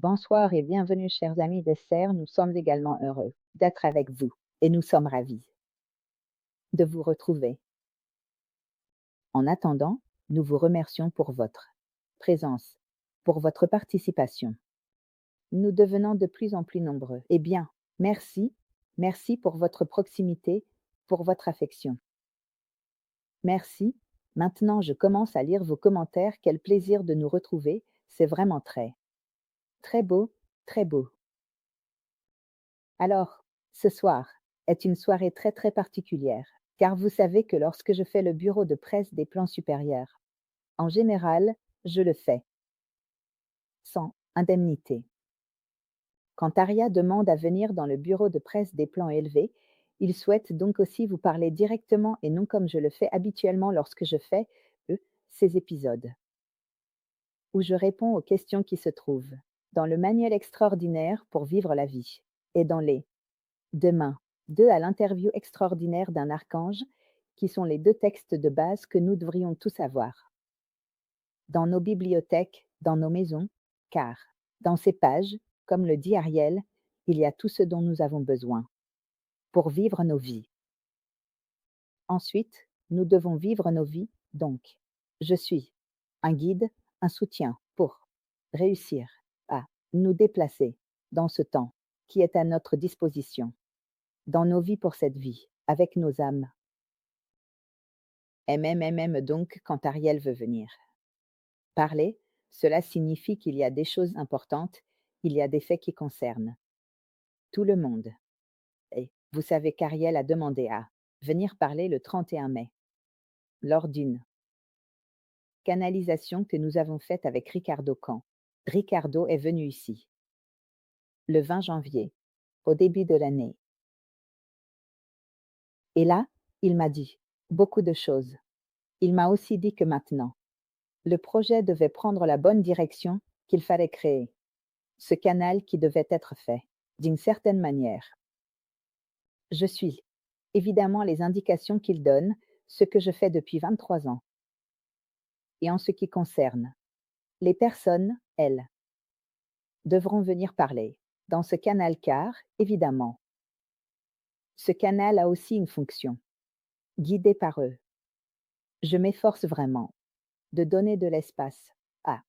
Bonsoir et bienvenue, chers amis des Serres. Nous sommes également heureux d'être avec vous et nous sommes ravis de vous retrouver. En attendant, nous vous remercions pour votre présence, pour votre participation. Nous devenons de plus en plus nombreux. Eh bien, merci, merci pour votre proximité, pour votre affection. Merci. Maintenant, je commence à lire vos commentaires. Quel plaisir de nous retrouver. C'est vraiment très beau, très beau. Alors, ce soir est une soirée très particulière, car vous savez que lorsque je fais le bureau de presse des plans supérieurs, en général, je le fais sans indemnité. Quand Aria demande à venir dans le bureau de presse des plans élevés, il souhaite donc aussi vous parler directement et non comme je le fais habituellement lorsque je fais, ces épisodes, où je réponds aux questions qui se trouvent dans le manuel extraordinaire pour vivre la vie et dans les Demain, 2 à l'interview extraordinaire d'un archange, qui sont les 2 textes de base que nous devrions tous avoir. Dans nos bibliothèques, dans nos maisons, car, dans ces pages, comme le dit Ariel, il y a tout ce dont nous avons besoin pour vivre nos vies. Ensuite, nous devons vivre nos vies, donc. Je suis un guide, un soutien pour réussir à nous déplacer dans ce temps qui est à notre disposition. Dans nos vies pour cette vie, avec nos âmes. Donc quand Ariel veut venir. Parler, cela signifie qu'il y a des choses importantes, il y a des faits qui concernent tout le monde. Et vous savez qu'Ariel a demandé à venir parler le 31 mai, lors d'une canalisation que nous avons faite avec Ricardo Camp. Ricardo est venu ici, le 20 janvier, au début de l'année. Et là, il m'a dit beaucoup de choses. Il m'a aussi dit que maintenant, le projet devait prendre la bonne direction, qu'il fallait créer ce canal qui devait être fait, d'une certaine manière. Je suis évidemment les indications qu'il donne, ce que je fais depuis 23 ans. Et en ce qui concerne les personnes, elles, devront venir parler dans ce canal car, évidemment, ce canal a aussi une fonction, guidée par eux. Je m'efforce vraiment de donner de l'espace à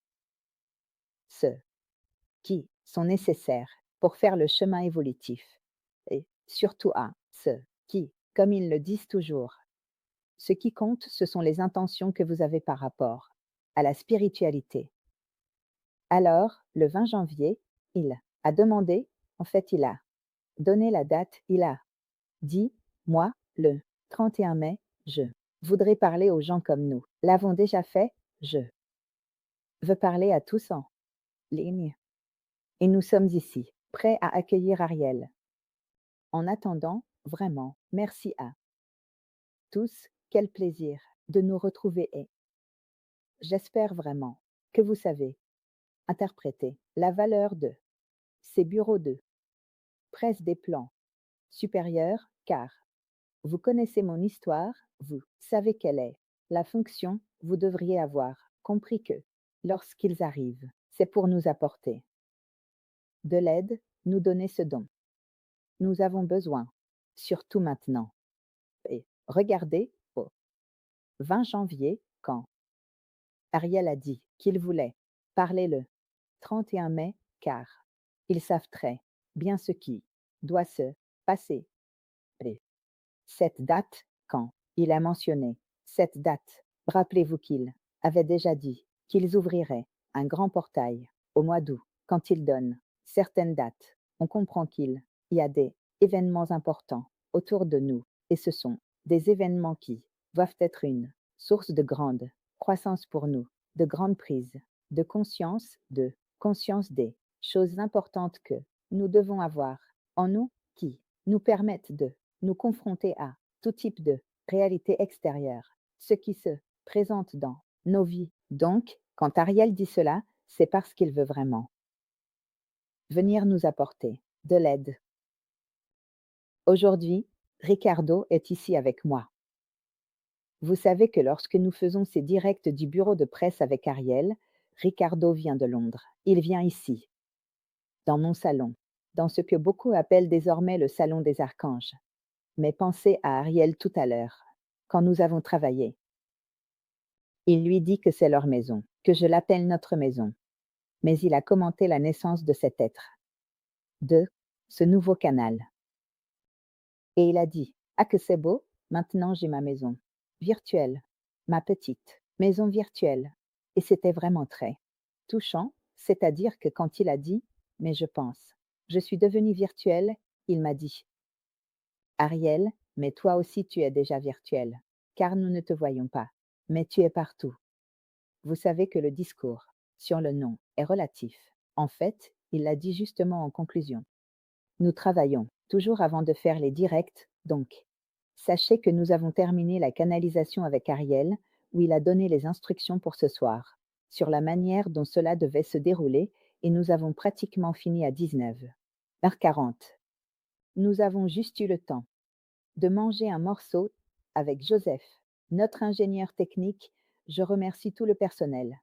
ceux qui sont nécessaires pour faire le chemin évolutif, et surtout à ceux qui, comme ils le disent toujours, ce qui compte, ce sont les intentions que vous avez par rapport à la spiritualité. Alors, le 20 janvier, il a demandé, en fait, il a donné la date, il a dit, moi, le 31 mai, je voudrais parler aux gens comme nous. L'avons déjà fait, je veux parler à tous en ligne. Et nous sommes ici, prêts à accueillir Ariel. En attendant, vraiment, merci à tous, quel plaisir de nous retrouver et j'espère vraiment que vous savez interpréter la valeur de ces bureaux de presse des plans supérieurs, car vous connaissez mon histoire, vous savez quelle est la fonction, vous devriez avoir compris que, lorsqu'ils arrivent, c'est pour nous apporter de l'aide, nous donner ce dont nous avons besoin, surtout maintenant. Et regardez, au 20 janvier, quand Ariel a dit qu'il voulait parler le 31 mai, car ils savent très bien ce qui doit se passer. Et cette date, quand il a mentionné cette date, rappelez-vous qu'il avait déjà dit qu'ils ouvriraient un grand portail au mois d'août. Quand il donne certaines dates, on comprend qu'il y a des événements importants autour de nous, et ce sont des événements qui doivent être une source de grande croissance pour nous, de grande prise de conscience des choses importantes que nous devons avoir en nous qui nous permettent de nous confronter à tout type de réalité extérieure, ce qui se présente dans nos vies. Donc, quand Ariel dit cela, c'est parce qu'il veut vraiment venir nous apporter de l'aide. Aujourd'hui, Ricardo est ici avec moi. Vous savez que lorsque nous faisons ces directs du bureau de presse avec Ariel, Ricardo vient de Londres. Il vient ici. dans mon salon, dans ce que beaucoup appellent désormais le salon des archanges. Mais pensez à Ariel tout à l'heure, quand nous avons travaillé. Il lui dit que c'est leur maison, que je l'appelle notre maison. Mais il a commenté la naissance de cet être, de ce nouveau canal. Et il a dit: Ah, que c'est beau, maintenant j'ai ma maison. Virtuelle. Ma petite maison virtuelle. Et c'était vraiment très touchant, c'est-à-dire que quand il a dit: Mais je pense, je suis devenu virtuel, il m'a dit: Ariel, mais toi aussi tu es déjà virtuel, car nous ne te voyons pas, mais tu es partout. Vous savez que le discours sur le nom est relatif. En fait, il l'a dit justement en conclusion. Nous travaillons toujours avant de faire les directs, donc. Sachez que nous avons terminé la canalisation avec Ariel, où il a donné les instructions pour ce soir, sur la manière dont cela devait se dérouler, et nous avons pratiquement fini à 19h40. Nous avons juste eu le temps de manger un morceau avec Joseph, notre ingénieur technique. Je remercie tout le personnel.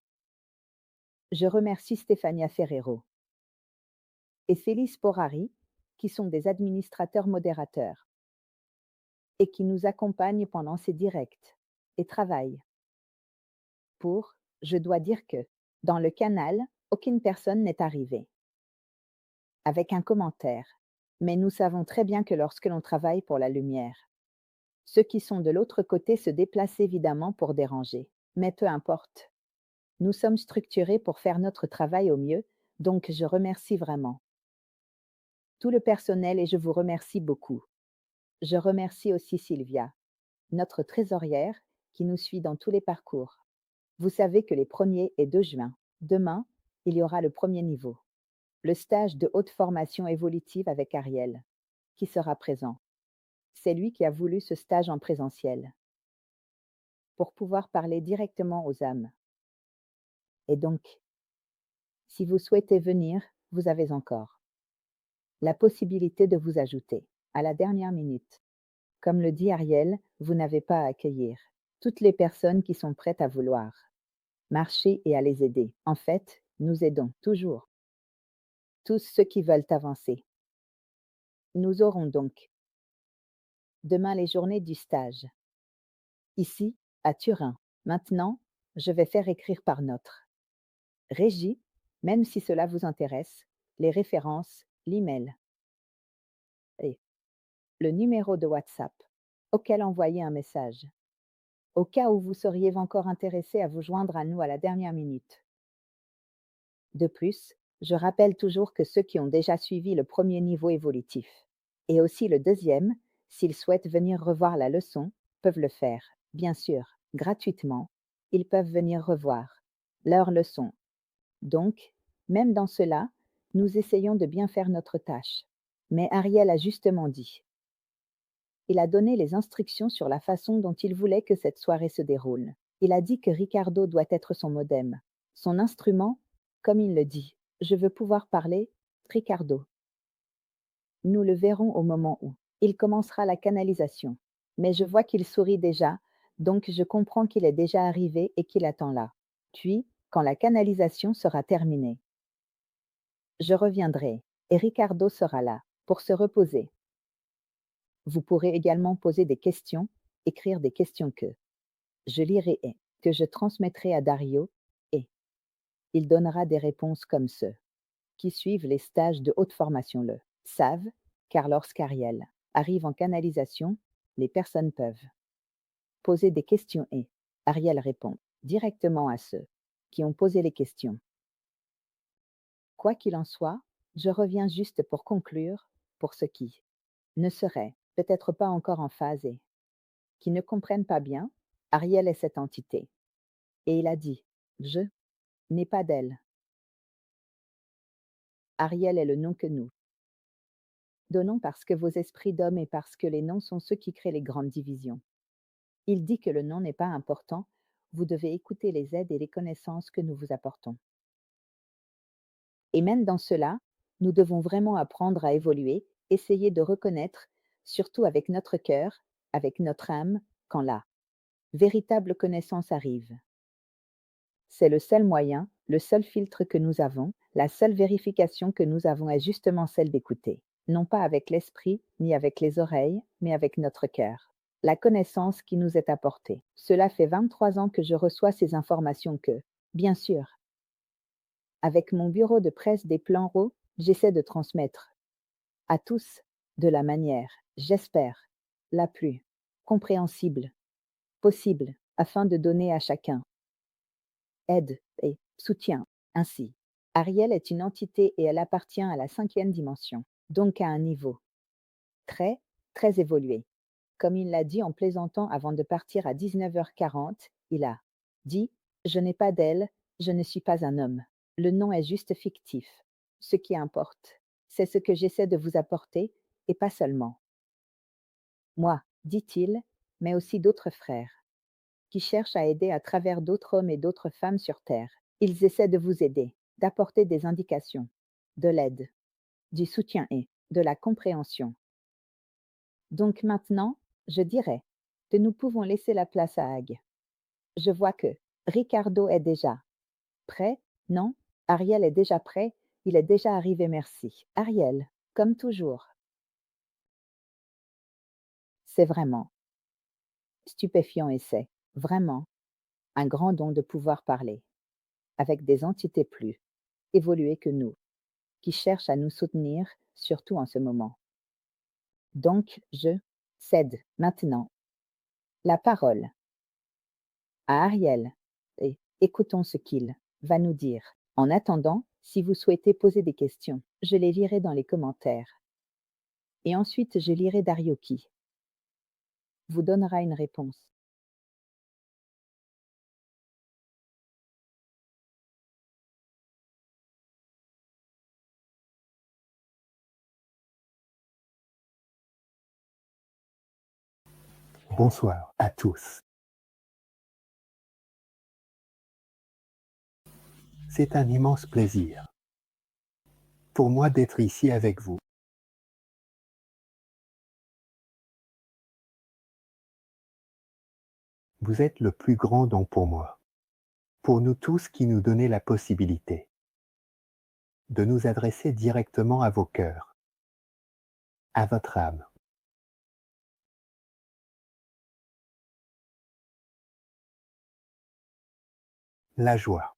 Je remercie Stefania Ferrero et Célis Porari, qui sont des administrateurs modérateurs et qui nous accompagnent pendant ces directs et travaillent pour, je dois dire que, dans le canal, aucune personne n'est arrivée avec un commentaire. Mais nous savons très bien que lorsque l'on travaille pour la lumière, ceux qui sont de l'autre côté se déplacent évidemment pour déranger. Mais peu importe. Nous sommes structurés pour faire notre travail au mieux, donc je remercie vraiment tout le personnel et je vous remercie beaucoup. Je remercie aussi Sylvia, notre trésorière, qui nous suit dans tous les parcours. Vous savez que les 1er et 2 juin, demain, il y aura le premier niveau, le stage de haute formation évolutive avec Ariel, qui sera présent. C'est lui qui a voulu ce stage en présentiel, pour pouvoir parler directement aux âmes. Et donc, si vous souhaitez venir, vous avez encore la possibilité de vous ajouter, à la dernière minute. Comme le dit Ariel, vous n'avez pas à accueillir toutes les personnes qui sont prêtes à vouloir marcher et à les aider. En fait, nous aidons toujours tous ceux qui veulent avancer. Nous aurons donc demain les journées du stage, ici, à Turin. Maintenant, je vais faire écrire par notre régie, même si cela vous intéresse, les références, l'email et le numéro de WhatsApp auquel envoyer un message, au cas où vous seriez encore intéressé à vous joindre à nous à la dernière minute. De plus, je rappelle toujours que ceux qui ont déjà suivi le premier niveau évolutif, et aussi le deuxième, s'ils souhaitent venir revoir la leçon, peuvent le faire, bien sûr, gratuitement. Ils peuvent venir revoir leur leçon. Donc, même dans cela, nous essayons de bien faire notre tâche. Mais Ariel a justement dit. Il a donné les instructions sur la façon dont il voulait que cette soirée se déroule. Il a dit que Ricardo doit être son modem, son instrument, comme il le dit. Je veux pouvoir parler, Ricardo. Nous le verrons au moment où il commencera la canalisation. Mais je vois qu'il sourit déjà, donc je comprends qu'il est déjà arrivé et qu'il attend là. Puis, quand la canalisation sera terminée, je reviendrai, et Ricardo sera là, pour se reposer. Vous pourrez également poser des questions, écrire des questions que je lirai et que je transmettrai à Dario, et il donnera des réponses comme ceux qui suivent les stages de haute formation le savent, car lorsqu'Ariel arrive en canalisation, les personnes peuvent poser des questions et Ariel répond directement à ceux qui ont posé les questions. Quoi qu'il en soit, je reviens juste pour conclure, pour ceux qui ne seraient peut-être pas encore en phase et qui ne comprennent pas bien, Ariel est cette entité. Et il a dit, je n'ai pas d'elle. Ariel est le nom que nous donnons parce que vos esprits d'hommes et parce que les noms sont ceux qui créent les grandes divisions. Il dit que le nom n'est pas important, vous devez écouter les aides et les connaissances que nous vous apportons. Et même dans cela, nous devons vraiment apprendre à évoluer, essayer de reconnaître, surtout avec notre cœur, avec notre âme, quand la véritable connaissance arrive. C'est le seul moyen, Le seul filtre que nous avons, la seule vérification que nous avons est justement celle d'écouter, non pas avec l'esprit ni avec les oreilles, mais avec notre cœur. La connaissance qui nous est apportée. Cela fait 23 ans que je reçois ces informations que, bien sûr, avec mon bureau de presse des plans RAW, j'essaie de transmettre à tous de la manière, j'espère, la plus compréhensible possible, afin de donner à chacun aide et soutien. Ainsi, Ariel est une entité et elle appartient à la cinquième dimension, donc à un niveau très, très évolué. Comme il l'a dit en plaisantant avant de partir à 19h40, il a dit: Je n'ai pas d'aile, je ne suis pas un homme. Le nom est juste fictif. Ce qui importe, c'est ce que j'essaie de vous apporter, et pas seulement moi, dit-il, mais aussi d'autres frères, qui cherchent à aider à travers d'autres hommes et d'autres femmes sur Terre. Ils essaient de vous aider, d'apporter des indications, de l'aide, du soutien et de la compréhension. Donc maintenant, je dirais que nous pouvons laisser la place à Ag. Je vois que Ricardo est déjà prêt, non? Ariel est déjà prêt, il est déjà arrivé, merci. Ariel, comme toujours. C'est vraiment stupéfiant et c'est vraiment un grand don de pouvoir parler avec des entités plus évoluées que nous, qui cherchent à nous soutenir, surtout en ce moment. Donc, je cède maintenant la parole à Ariel et écoutons ce qu'il va nous dire. En attendant, si vous souhaitez poser des questions, je les lirai dans les commentaires. Et ensuite, je lirai Dario qui vous donnera une réponse. Bonsoir à tous. C'est un immense plaisir pour moi d'être ici avec vous. Vous êtes le plus grand don pour moi, pour nous tous qui nous donnez la possibilité de nous adresser directement à vos cœurs, à votre âme. La joie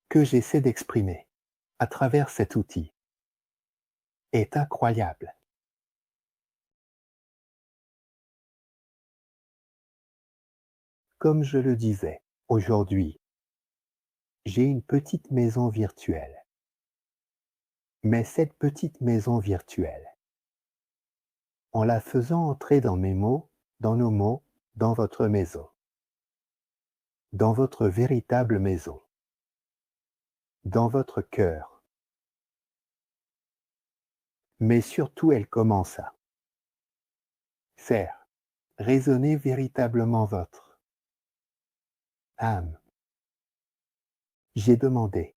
que j'essaie d'exprimer à travers cet outil est incroyable. Comme je le disais, aujourd'hui, j'ai une petite maison virtuelle. Mais cette petite maison virtuelle, en la faisant entrer dans mes mots, dans nos mots, dans votre maison, dans votre véritable maison, dans votre cœur. Mais surtout, elle commence à faire résonner véritablement votre âme. J'ai demandé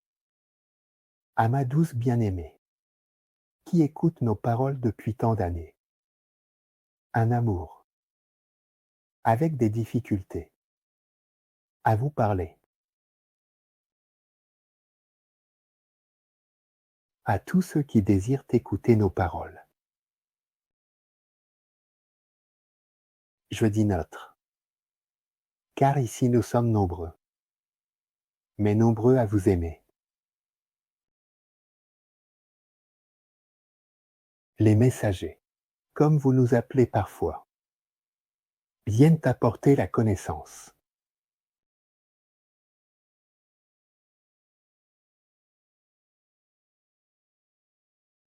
à ma douce bien-aimée, qui écoute nos paroles depuis tant d'années, un amour, avec des difficultés, à vous parler, à tous ceux qui désirent écouter nos paroles. Je dis notre, car ici nous sommes nombreux, mais nombreux à vous aimer. Les messagers, comme vous nous appelez parfois, viennent apporter la connaissance.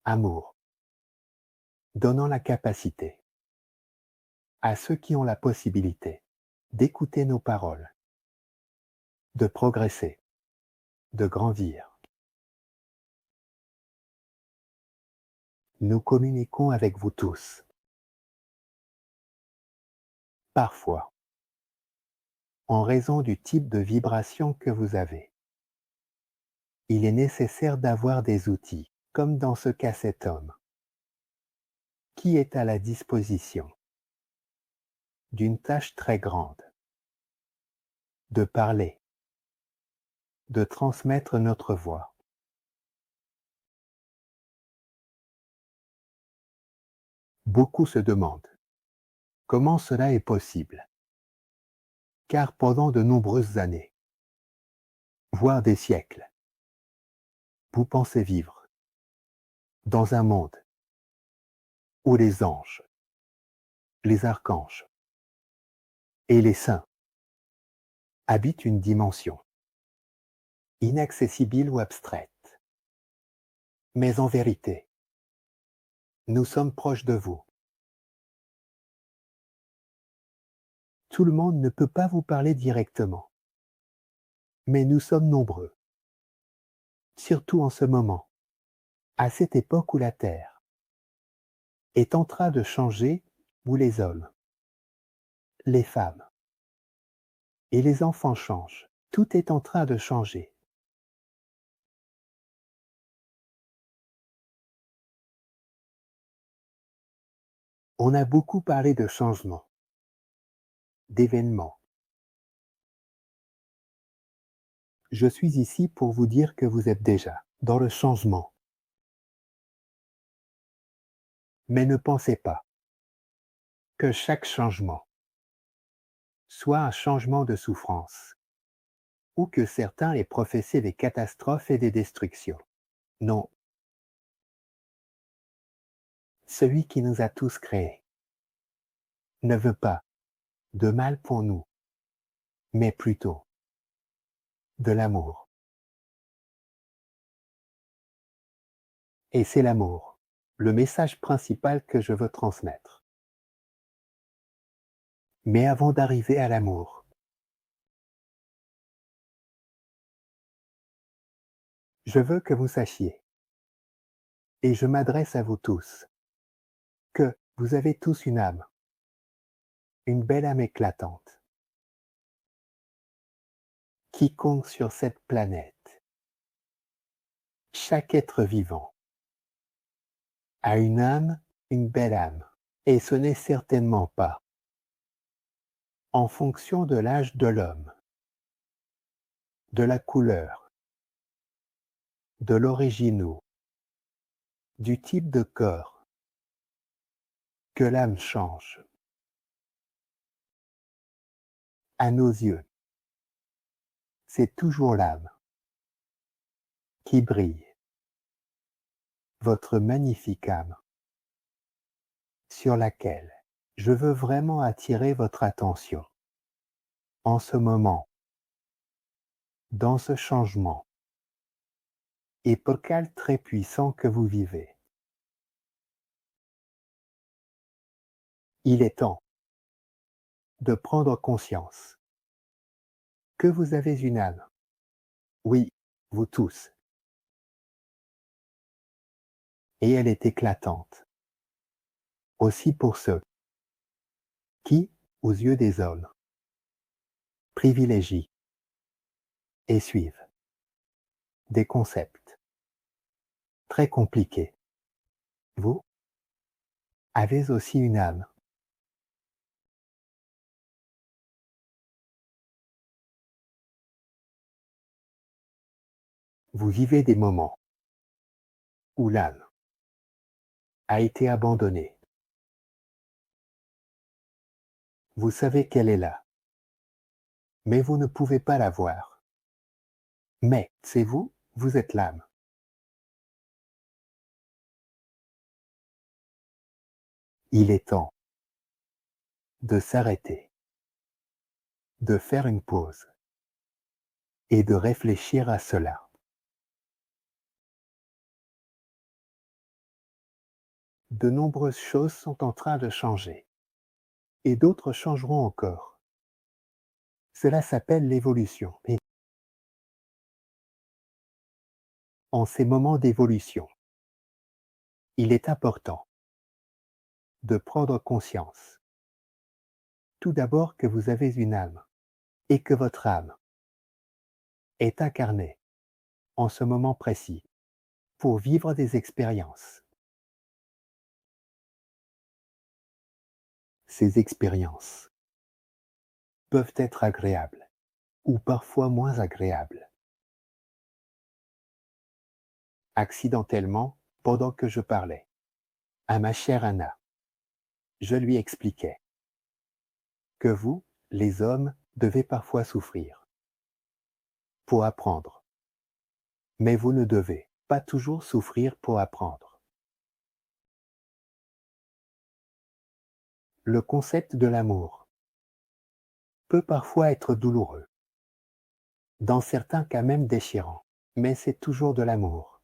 Amour, donnant la capacité à ceux qui ont la possibilité d'écouter nos paroles, de progresser, de grandir. Nous communiquons avec vous tous. Parfois, en raison du type de vibration que vous avez, il est nécessaire d'avoir des outils, comme dans ce cas cet homme, qui est à la disposition d'une tâche très grande, de parler de transmettre notre voix. Beaucoup se demandent comment cela est possible, car pendant de nombreuses années, voire des siècles, vous pensez vivre dans un monde où les anges, les archanges et les saints habitent une dimension inaccessible ou abstraite. Mais en vérité, nous sommes proches de vous. Tout le monde ne peut pas vous parler directement, mais nous sommes nombreux, surtout en ce moment, à cette époque où la Terre est en train de changer, où les hommes, les femmes et les enfants changent. Tout est en train de changer. On a beaucoup parlé de changement, d'événements. Je suis ici pour vous dire que vous êtes déjà dans le changement. Mais ne pensez pas que chaque changement soit un changement de souffrance, ou que certains aient prophétisé des catastrophes et des destructions. Non. Celui qui nous a tous créés ne veut pas de mal pour nous, mais plutôt de l'amour. Et c'est l'amour, le message principal que je veux transmettre. Mais avant d'arriver à l'amour, je veux que vous sachiez, et je m'adresse à vous tous, que vous avez tous une âme, une belle âme éclatante. Quiconque sur cette planète, chaque être vivant, a une âme, une belle âme, et ce n'est certainement pas en fonction de l'âge de l'homme, de la couleur, de l'origine, du type de corps, que l'âme change. À nos yeux, c'est toujours l'âme qui brille, votre magnifique âme, sur laquelle je veux vraiment attirer votre attention. En ce moment, dans ce changement épocal très puissant que vous vivez, il est temps de prendre conscience que vous avez une âme. Oui, vous tous. Et elle est éclatante. Aussi pour ceux qui, aux yeux des hommes, privilégient et suivent des concepts très compliqués. Vous avez aussi une âme. Vous vivez des moments où l'âme a été abandonnée. Vous savez qu'elle est là, mais vous ne pouvez pas la voir. Mais c'est vous, vous êtes l'âme. Il est temps de s'arrêter, de faire une pause et de réfléchir à cela. De nombreuses choses sont en train de changer et d'autres changeront encore. Cela s'appelle l'évolution. Et en ces moments d'évolution, il est important de prendre conscience, tout d'abord, que vous avez une âme et que votre âme est incarnée en ce moment précis pour vivre des expériences. Ces expériences peuvent être agréables ou parfois moins agréables. accidentellement, pendant que je parlais, à ma chère Anna. Je lui expliquais que vous, les hommes, devez parfois souffrir pour apprendre. Mais vous ne devez pas toujours souffrir pour apprendre. Le concept de l'amour peut parfois être douloureux, dans certains cas même déchirant, mais c'est toujours de l'amour.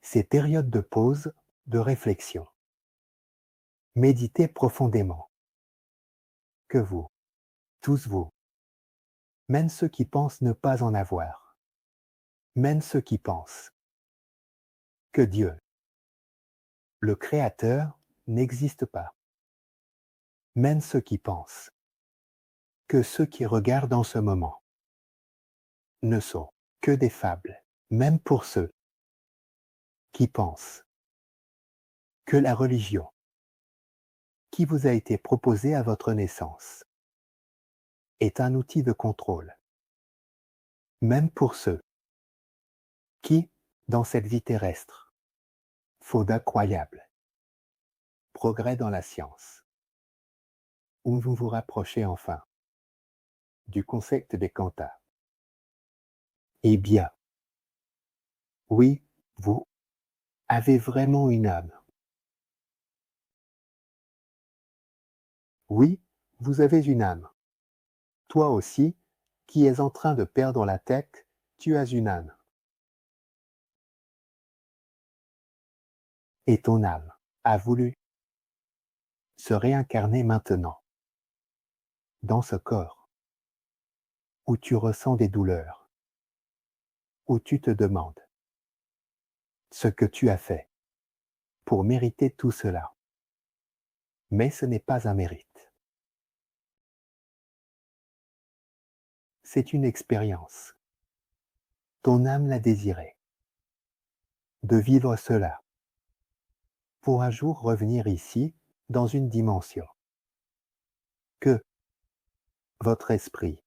Ces périodes de pause, de réflexion, méditez profondément, que vous, tous vous, même ceux qui pensent ne pas en avoir, même ceux qui pensent que Dieu, le Créateur, n'existe pas, même ceux qui pensent que ceux qui regardent en ce moment ne sont que des fables, même pour ceux qui pensent que la religion qui vous a été proposée à votre naissance est un outil de contrôle, même pour ceux qui, dans cette vie terrestre, font d'incroyables progrès dans la science, où vous vous rapprochez enfin du concept des quanta. Eh bien, oui, vous avez vraiment une âme. Oui, vous avez une âme. Toi aussi, qui es en train de perdre la tête, tu as une âme. Et ton âme a voulu se réincarner maintenant, dans ce corps, où tu ressens des douleurs, où tu te demandes ce que tu as fait pour mériter tout cela. Mais ce n'est pas un mérite. C'est une expérience. Ton âme l'a désiré, de vivre cela, pour un jour revenir ici, dans une dimension que votre esprit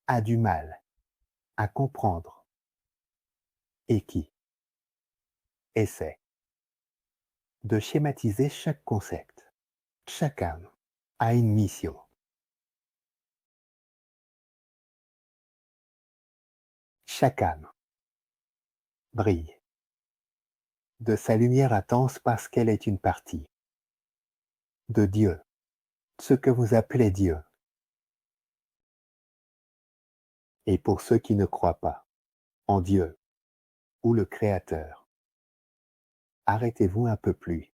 a du mal à comprendre et qui essaie de schématiser chaque concept. Chaque âme a une mission. Chaque âme brille de sa lumière intense parce qu'elle est une partie de Dieu, ce que vous appelez Dieu. Et pour ceux qui ne croient pas en Dieu ou le Créateur, arrêtez-vous un peu plus.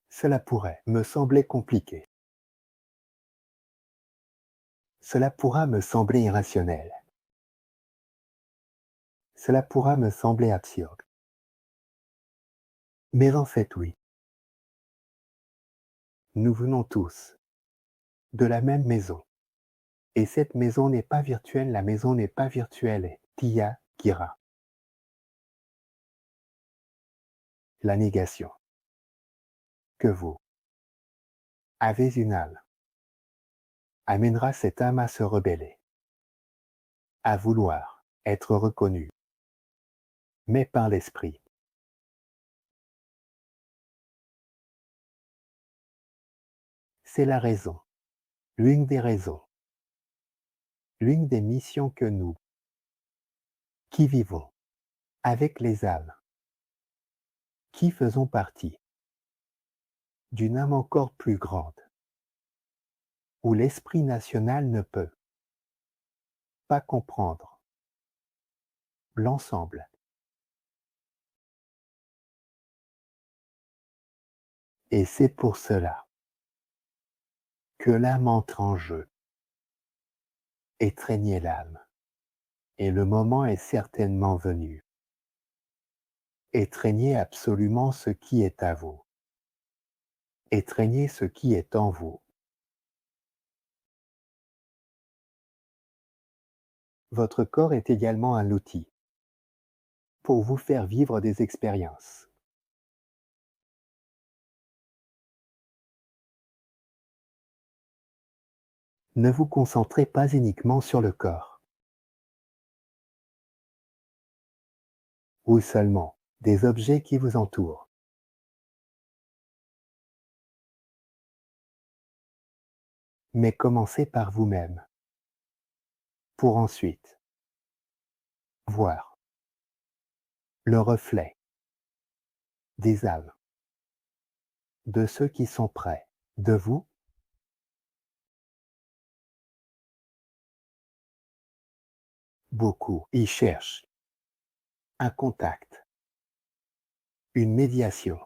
Cela pourrait me sembler compliqué. Cela pourra me sembler irrationnel. Cela pourra me sembler absurde. Mais en fait, oui. Nous venons tous de la même maison. Et cette maison n'est pas virtuelle, la maison n'est pas virtuelle. Tia Kira. La négation. Que vous avez une âme amènera cette âme à se rebeller, à vouloir être reconnue, mais par l'esprit. C'est la raison, l'une des raisons, l'une des missions que nous, qui vivons avec les âmes, qui faisons partie d'une âme encore plus grande, où l'esprit national ne peut pas comprendre l'ensemble. Et c'est pour cela que l'âme entre en jeu. Étreignez l'âme, et le moment est certainement venu. Étreignez absolument ce qui est à vous. Étreignez ce qui est en vous. Votre corps est également un outil pour vous faire vivre des expériences. Ne vous concentrez pas uniquement sur le corps, ou seulement des objets qui vous entourent. Mais commencez par vous-même, pour ensuite voir le reflet des âmes, de ceux qui sont près de vous. Beaucoup y cherchent un contact, une médiation.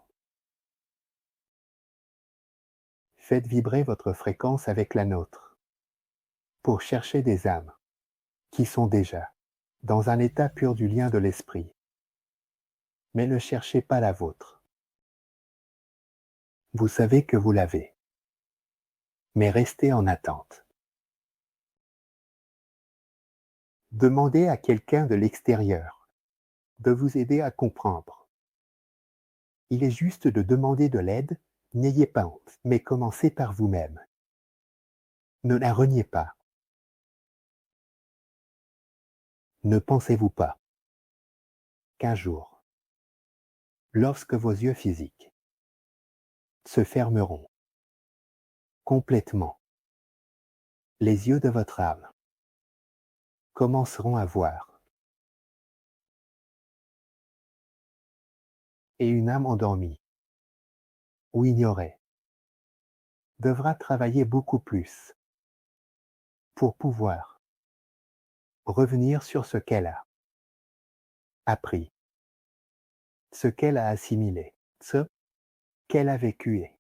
Faites vibrer votre fréquence avec la nôtre pour chercher des âmes qui sont déjà dans un état pur du lien de l'esprit. Mais ne cherchez pas la vôtre. Vous savez que vous l'avez. Mais restez en attente. Demandez à quelqu'un de l'extérieur de vous aider à comprendre. Il est juste de demander de l'aide, n'ayez pas honte, mais commencez par vous-même. Ne la reniez pas. Ne pensez-vous pas qu'un jour, lorsque vos yeux physiques se fermeront complètement, les yeux de votre âme commenceront à voir, et une âme endormie ou ignorée devra travailler beaucoup plus pour pouvoir revenir sur ce qu'elle a appris, ce qu'elle a assimilé, ce qu'elle a vécu et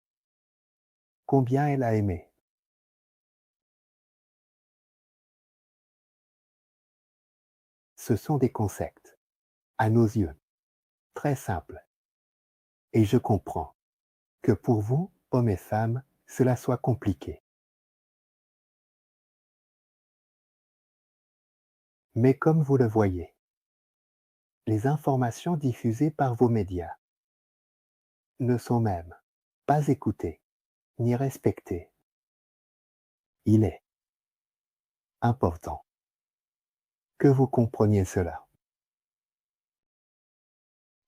combien elle a aimé. Ce sont des concepts, à nos yeux, très simples. Et je comprends que pour vous, hommes et femmes, cela soit compliqué. Mais comme vous le voyez, les informations diffusées par vos médias ne sont même pas écoutées ni respectées. Il est important que vous compreniez cela.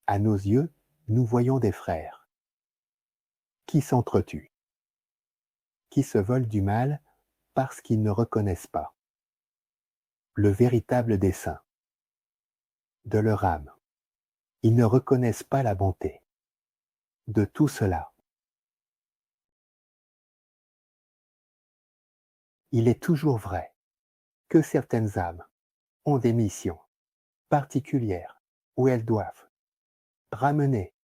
À nos yeux, nous voyons des frères qui s'entretuent, qui se volent du mal parce qu'ils ne reconnaissent pas le véritable dessein de leur âme. Ils ne reconnaissent pas la bonté de tout cela. Il est toujours vrai que certaines âmes ont des missions particulières où elles doivent ramener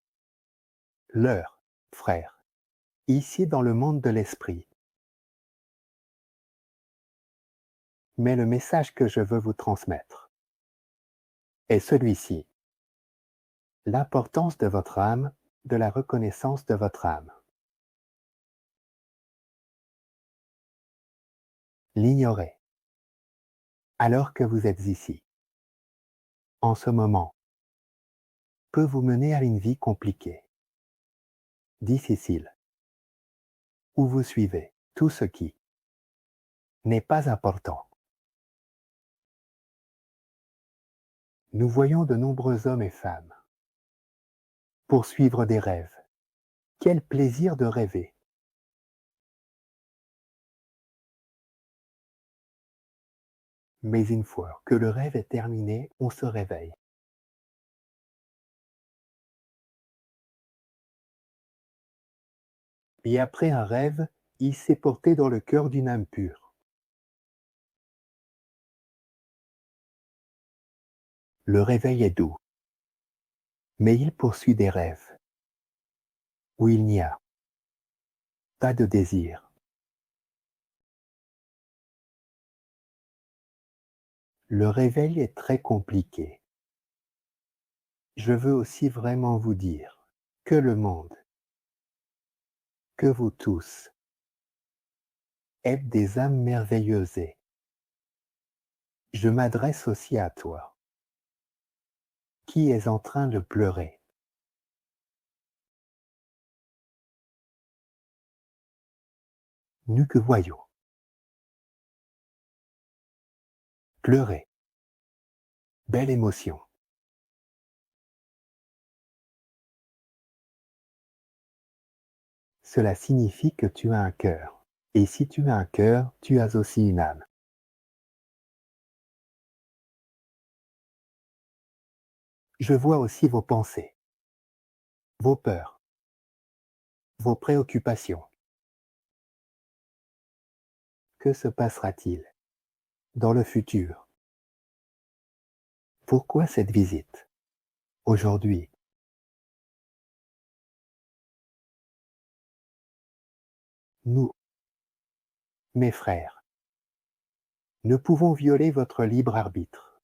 leurs frères ici dans le monde de l'esprit. Mais le message que je veux vous transmettre est celui-ci. L'importance de votre âme, de la reconnaissance de votre âme. L'ignorer, alors que vous êtes ici, en ce moment, peut vous mener à une vie compliquée, difficile, où vous suivez tout ce qui n'est pas important. Nous voyons de nombreux hommes et femmes poursuivre des rêves. Quel plaisir de rêver! Mais une fois que le rêve est terminé, on se réveille. Et après un rêve, il s'est porté dans le cœur d'une âme pure. Le réveil est doux, mais il poursuit des rêves où il n'y a pas de désir. Le réveil est très compliqué. Je veux aussi vraiment vous dire que le monde, que vous tous, êtes des âmes merveilleuses et je m'adresse aussi à toi. Qui est en train de pleurer? Nous que voyons. Pleurer. Belle émotion. Cela signifie que tu as un cœur. Et si tu as un cœur, tu as aussi une âme. Je vois aussi vos pensées, vos peurs, vos préoccupations. Que se passera-t-il dans le futur? Pourquoi cette visite? Aujourd'hui? Nous, mes frères, ne pouvons violer votre libre arbitre,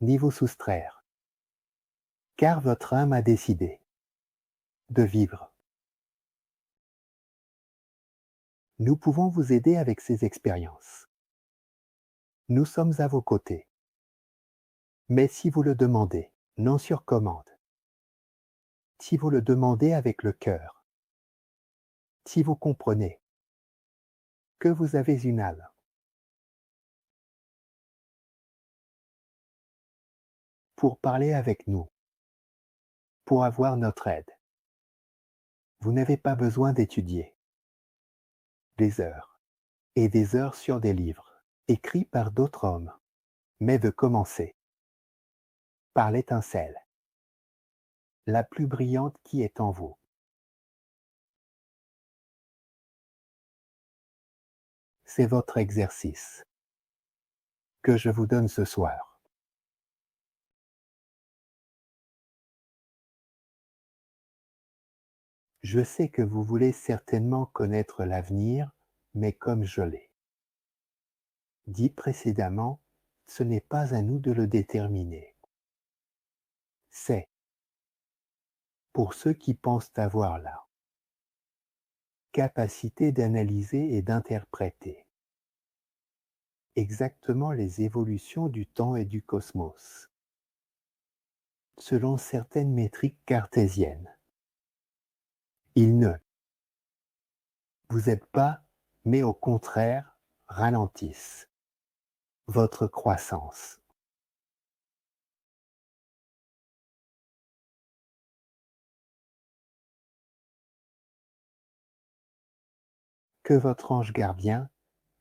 ni vous soustraire, car votre âme a décidé de vivre. Nous pouvons vous aider avec ces expériences. Nous sommes à vos côtés. Mais si vous le demandez, non sur commande, si vous le demandez avec le cœur, si vous comprenez que vous avez une âme, pour parler avec nous, pour avoir notre aide, vous n'avez pas besoin d'étudier des heures et des heures sur des livres écrits par d'autres hommes, mais de commencer par l'étincelle, la plus brillante qui est en vous. C'est votre exercice que je vous donne ce soir. Je sais que vous voulez certainement connaître l'avenir, mais comme je l'ai dit précédemment, ce n'est pas à nous de le déterminer. C'est pour ceux qui pensent avoir la capacité d'analyser et d'interpréter exactement les évolutions du temps et du cosmos, selon certaines métriques cartésiennes. Ils ne vous aident pas, mais au contraire ralentissent votre croissance. Que votre ange gardien,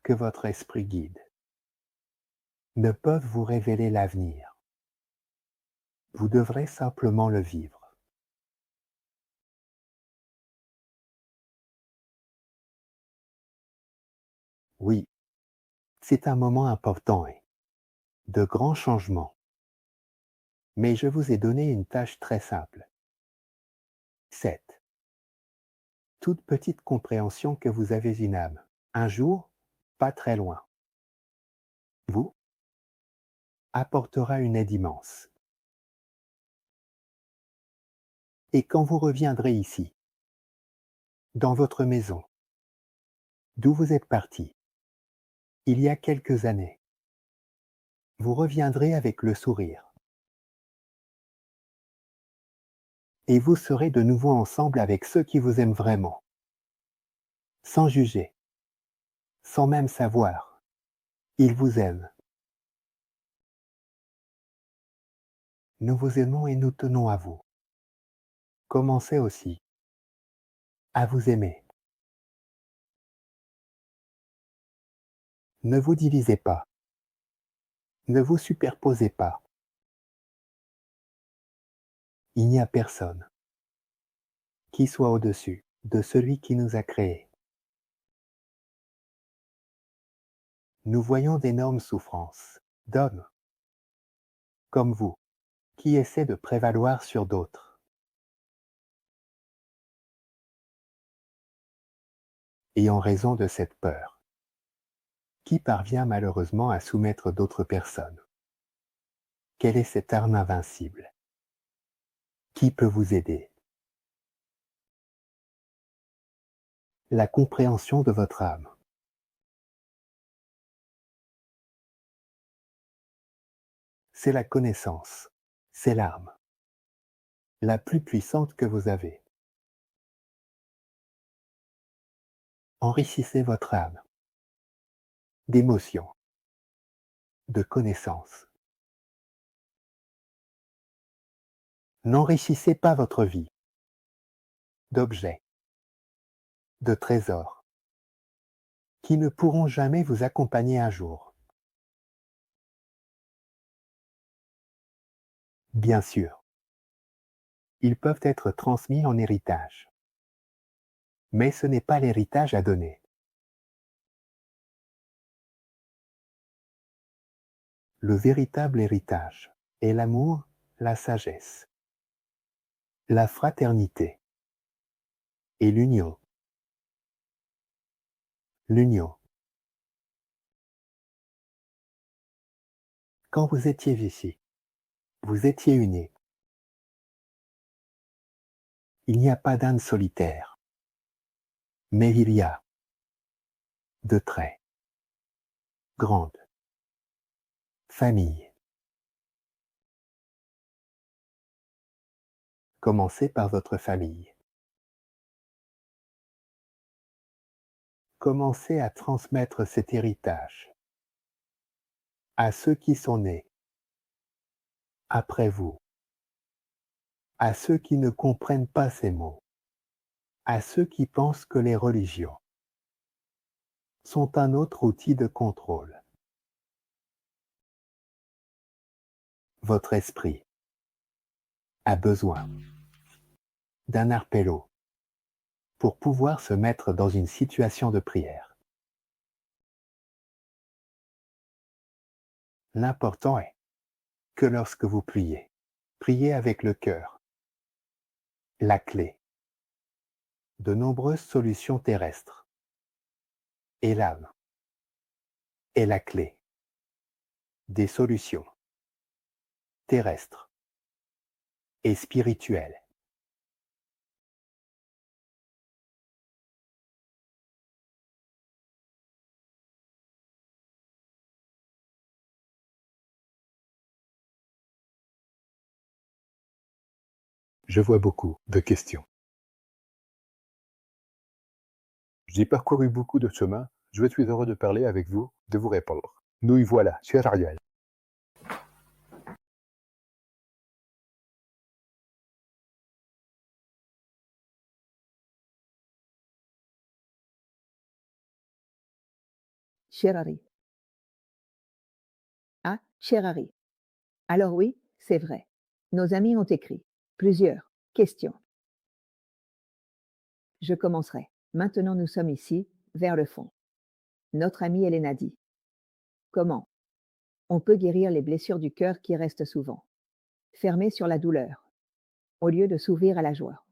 que votre esprit guide, ne peuvent vous révéler l'avenir. Vous devrez simplement le vivre. Oui, c'est un moment important et de grands changements. Mais je vous ai donné une tâche très simple. 7. Toute petite compréhension que vous avez une âme. Un jour, pas très loin, vous apportera une aide immense. Et quand vous reviendrez ici, dans votre maison, d'où vous êtes parti, il y a quelques années, vous reviendrez avec le sourire. Et vous serez de nouveau ensemble avec ceux qui vous aiment vraiment, sans juger, sans même savoir. Ils vous aiment. Nous vous aimons et nous tenons à vous. Commencez aussi à vous aimer. Ne vous divisez pas. Ne vous superposez pas. Il n'y a personne qui soit au-dessus de celui qui nous a créés. Nous voyons d'énormes souffrances d'hommes comme vous qui essaient de prévaloir sur d'autres. Et en raison de cette peur, qui parvient malheureusement à soumettre d'autres personnes. Quelle est cette arme invincible? Qui peut vous aider? La compréhension de votre âme. C'est la connaissance, c'est l'arme. la plus puissante que vous avez. Enrichissez votre âme d'émotions, de connaissances. N'enrichissez pas votre vie d'objets, de trésors, qui ne pourront jamais vous accompagner un jour. Bien sûr, ils peuvent être transmis en héritage, mais ce n'est pas l'héritage à donner. Le véritable héritage est l'amour, la sagesse, la fraternité et l'union. L'union. Quand vous étiez ici, vous étiez unis. Il n'y a pas d'âne solitaire, mais il y a de très grandes familles. Commencez par votre famille. Commencez à transmettre cet héritage à ceux qui sont nés après vous, à ceux qui ne comprennent pas ces mots, à ceux qui pensent que les religions sont un autre outil de contrôle. Votre esprit a besoin d'un arpello pour pouvoir se mettre dans une situation de prière. L'important est que lorsque vous priez, priez avec le cœur. La clé de nombreuses solutions terrestres et l'âme est la clé des solutions terrestres et spirituelles. Je vois beaucoup de questions. J'ai parcouru beaucoup de chemins. Je suis heureux de parler avec vous, de vous répondre. Nous y voilà, cher Ariel. Cher Harry. Ah, cher Harry. Alors oui, c'est vrai. Nos amis ont écrit plusieurs questions. Je commencerai. Maintenant nous sommes ici, vers le fond. Notre amie Elena dit. Comment on peut guérir les blessures du cœur qui restent souvent fermées sur la douleur, au lieu de s'ouvrir à la joie?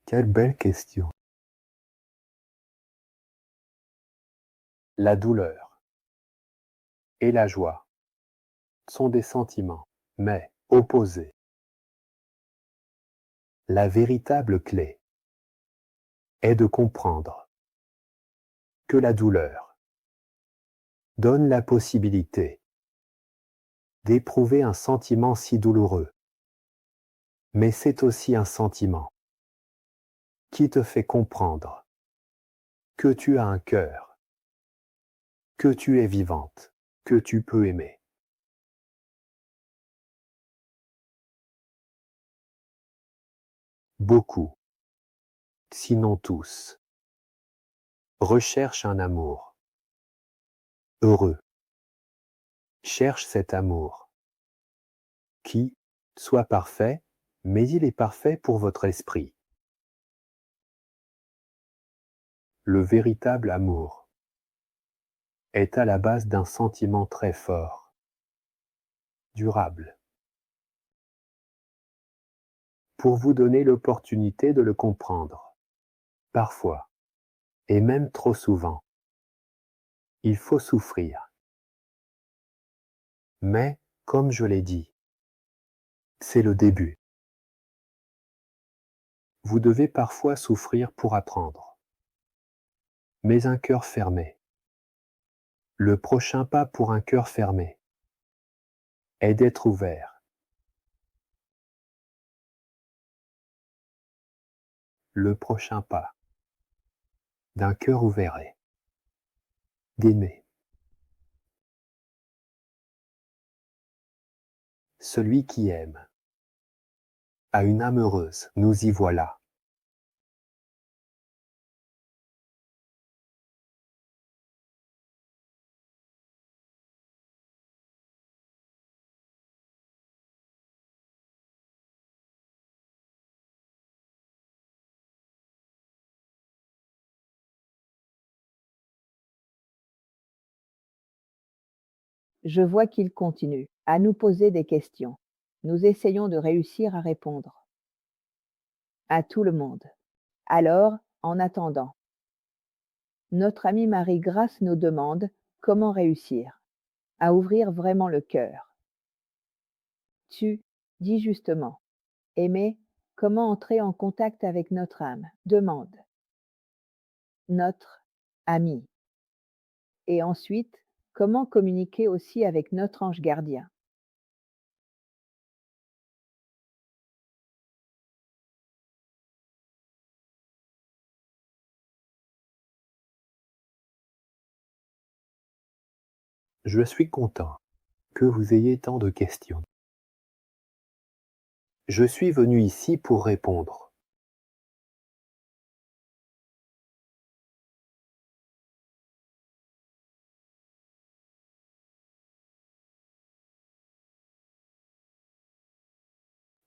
Quelle belle question. La douleur et la joie sont des sentiments, mais opposés. La véritable clé est de comprendre que la douleur donne la possibilité d'éprouver un sentiment si douloureux, mais c'est aussi un sentiment qui te fait comprendre que tu as un cœur, que tu es vivante, que tu peux aimer. Beaucoup, sinon tous, recherchent un amour heureux, cherchent cet amour qui soit parfait, mais il est parfait pour votre esprit. Le véritable amour est à la base d'un sentiment très fort, durable. Pour vous donner l'opportunité de le comprendre, parfois, et même trop souvent, il faut souffrir. Mais, comme je l'ai dit, c'est le début. Vous devez parfois souffrir pour apprendre. Mais un cœur fermé. Le prochain pas pour un cœur fermé est d'être ouvert. Le prochain pas d'un cœur ouvert est d'aimer. Celui qui aime a une âme heureuse, nous y voilà. Je vois qu'il continue à nous poser des questions. Nous essayons de réussir à répondre à tout le monde. Alors, en attendant, notre amie Marie-Grâce nous demande comment réussir à ouvrir vraiment le cœur. Tu dis justement, aimer, comment entrer en contact avec notre âme, demande notre ami. Et ensuite, comment communiquer aussi avec notre ange gardien. Je suis content que vous ayez tant de questions. Je suis venu ici pour répondre.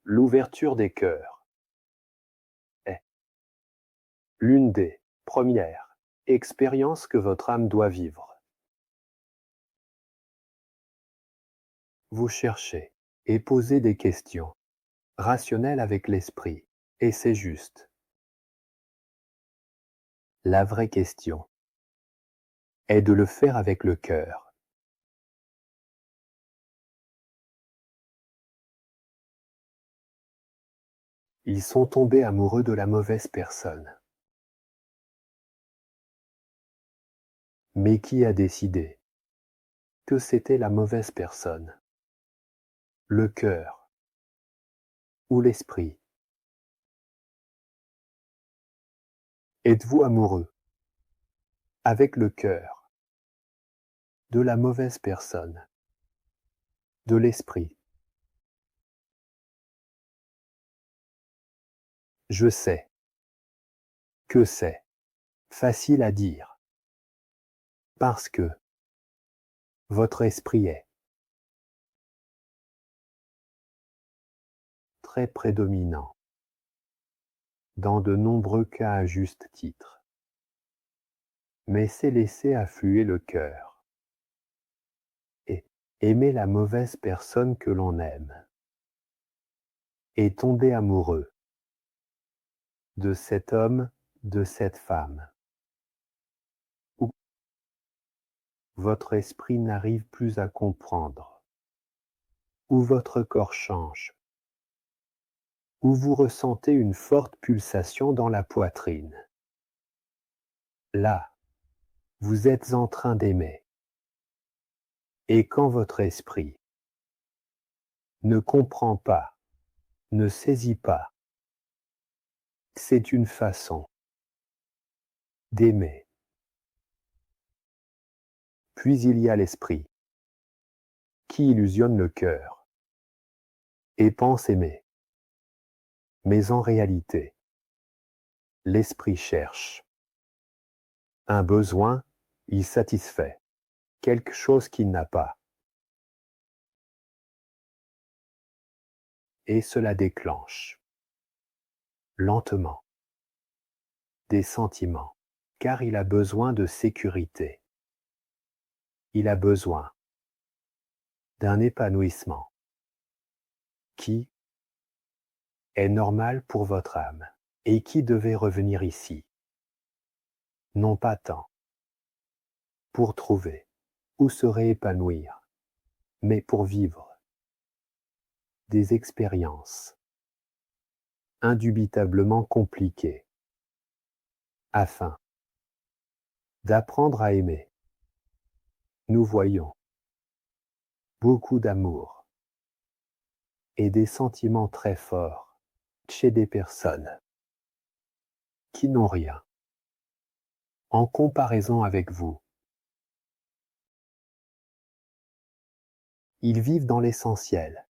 L'ouverture des cœurs est l'une des premières expériences que votre âme doit vivre. Vous cherchez et posez des questions rationnelles avec l'esprit, et c'est juste. La vraie question est de le faire avec le cœur. Ils sont tombés amoureux de la mauvaise personne. Mais qui a décidé que c'était la mauvaise personne? Le cœur ou l'esprit? Êtes-vous amoureux avec le cœur de la mauvaise personne, de l'esprit? Je sais que c'est facile à dire parce que votre esprit est très prédominant dans de nombreux cas à juste titre. Mais c'est laisser affluer le cœur et aimer la mauvaise personne que l'on aime et tomber amoureux de cet homme, de cette femme, où votre esprit n'arrive plus à comprendre, où votre corps change, où vous ressentez une forte pulsation dans la poitrine. Là, vous êtes en train d'aimer. Et quand votre esprit ne comprend pas, ne saisit pas, c'est une façon d'aimer. Puis il y a l'esprit qui illusionne le cœur et pense aimer. Mais en réalité, l'esprit cherche un besoin, il satisfait quelque chose qu'il n'a pas. Et cela déclenche lentement des sentiments, car il a besoin de sécurité. Il a besoin d'un épanouissement qui est normal pour votre âme et qui devait revenir ici, non pas tant pour trouver où se réépanouir, mais pour vivre des expériences indubitablement compliqué, afin d'apprendre à aimer. Nous voyons beaucoup d'amour et des sentiments très forts chez des personnes qui n'ont rien en comparaison avec vous. Ils vivent dans l'essentiel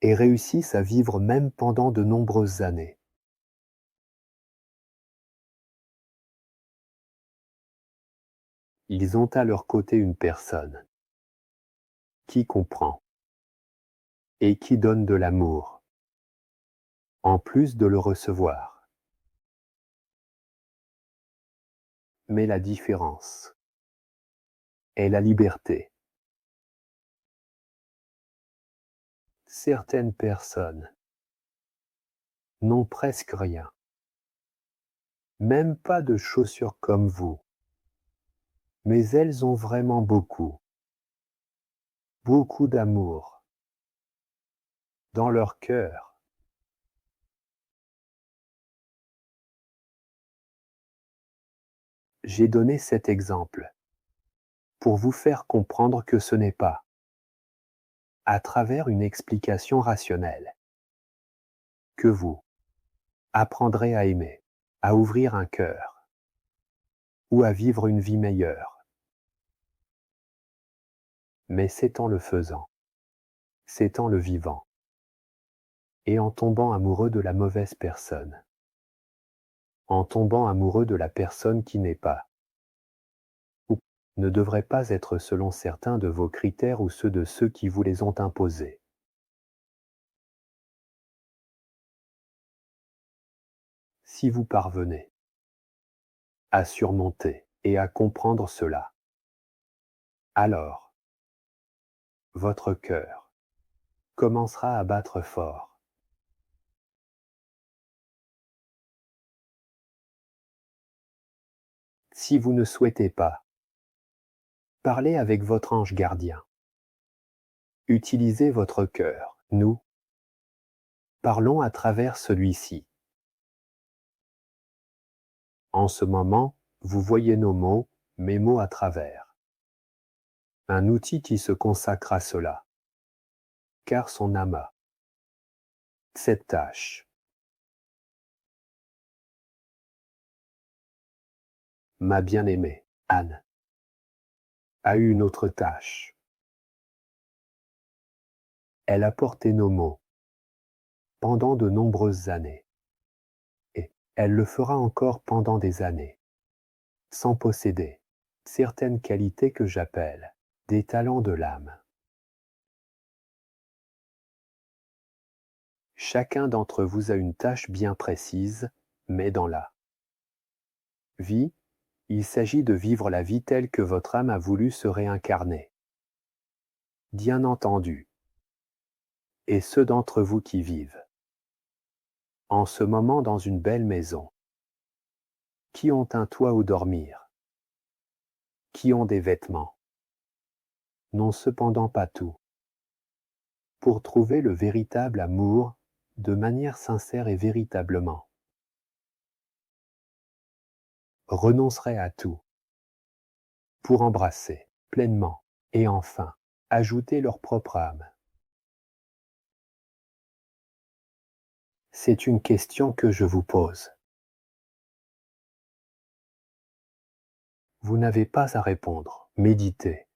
et réussissent à vivre même pendant de nombreuses années. Ils ont à leur côté une personne qui comprend et qui donne de l'amour, en plus de le recevoir. Mais la différence est la liberté. Certaines personnes n'ont presque rien, même pas de chaussures comme vous, mais elles ont vraiment beaucoup d'amour dans leur cœur. J'ai donné cet exemple pour vous faire comprendre que ce n'est pas à travers une explication rationnelle que vous apprendrez à aimer, à ouvrir un cœur ou à vivre une vie meilleure. Mais c'est en le faisant, c'est en le vivant et en tombant amoureux de la mauvaise personne, en tombant amoureux de la personne qui n'est pas ou ne devrait pas être selon certains de vos critères ou ceux de ceux qui vous les ont imposés. Si vous parvenez à surmonter et à comprendre cela, alors votre cœur commencera à battre fort. Si vous ne souhaitez pas, parlez avec votre ange gardien. Utilisez votre cœur. Nous parlons à travers celui-ci. En ce moment, vous voyez nos mots, mes mots à travers. Un outil qui se consacre à cela, car son amas, cette tâche. Ma bien-aimée, Anne, a eu une autre tâche. Elle a porté nos mots pendant de nombreuses années. Et elle le fera encore pendant des années, sans posséder certaines qualités que j'appelle des talents de l'âme. Chacun d'entre vous a une tâche bien précise, mais dans la vie, il s'agit de vivre la vie telle que votre âme a voulu se réincarner. Bien entendu. Et ceux d'entre vous qui vivent en ce moment dans une belle maison, qui ont un toit où dormir, qui ont des vêtements, n'ont cependant pas tout. Pour trouver le véritable amour de manière sincère et véritablement, renonceraient à tout pour embrasser pleinement et enfin ajouter leur propre âme. C'est une question que je vous pose. Vous n'avez pas à répondre, méditez.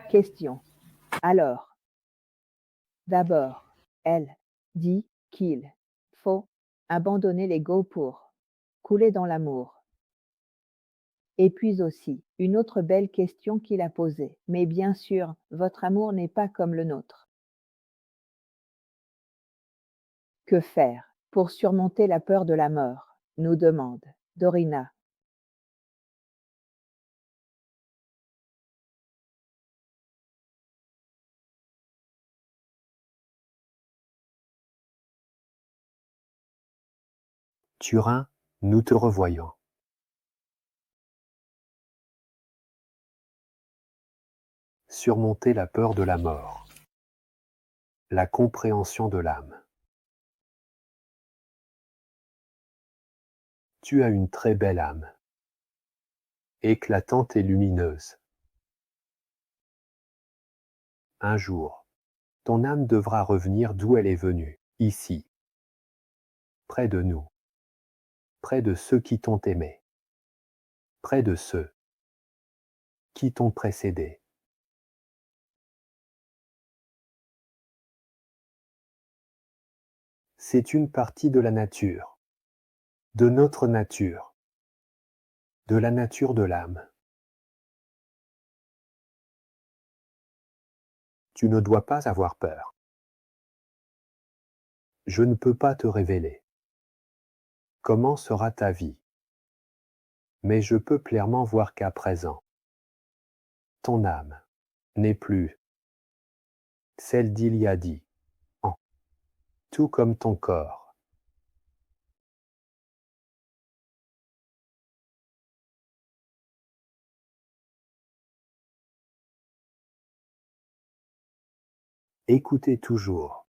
Question. Alors, d'abord, elle dit qu'il faut abandonner l'ego pour couler dans l'amour. Et puis aussi, une autre belle question qu'il a posée. Mais bien sûr, votre amour n'est pas comme le nôtre. Que faire pour surmonter la peur de la mort nous demande Dorina. Turin, nous te revoyons. Surmonter la peur de la mort. La compréhension de l'âme. Tu as une très belle âme, éclatante et lumineuse. Un jour, ton âme devra revenir d'où elle est venue, ici, près de nous, près de ceux qui t'ont aimé, près de ceux qui t'ont précédé. C'est une partie de la nature, de notre nature, de la nature de l'âme. Tu ne dois pas avoir peur. Je ne peux pas te révéler comment sera ta vie, mais je peux clairement voir qu'à présent, ton âme n'est plus celle d'il y a 10 ans, tout comme ton corps. Écoutez toujours.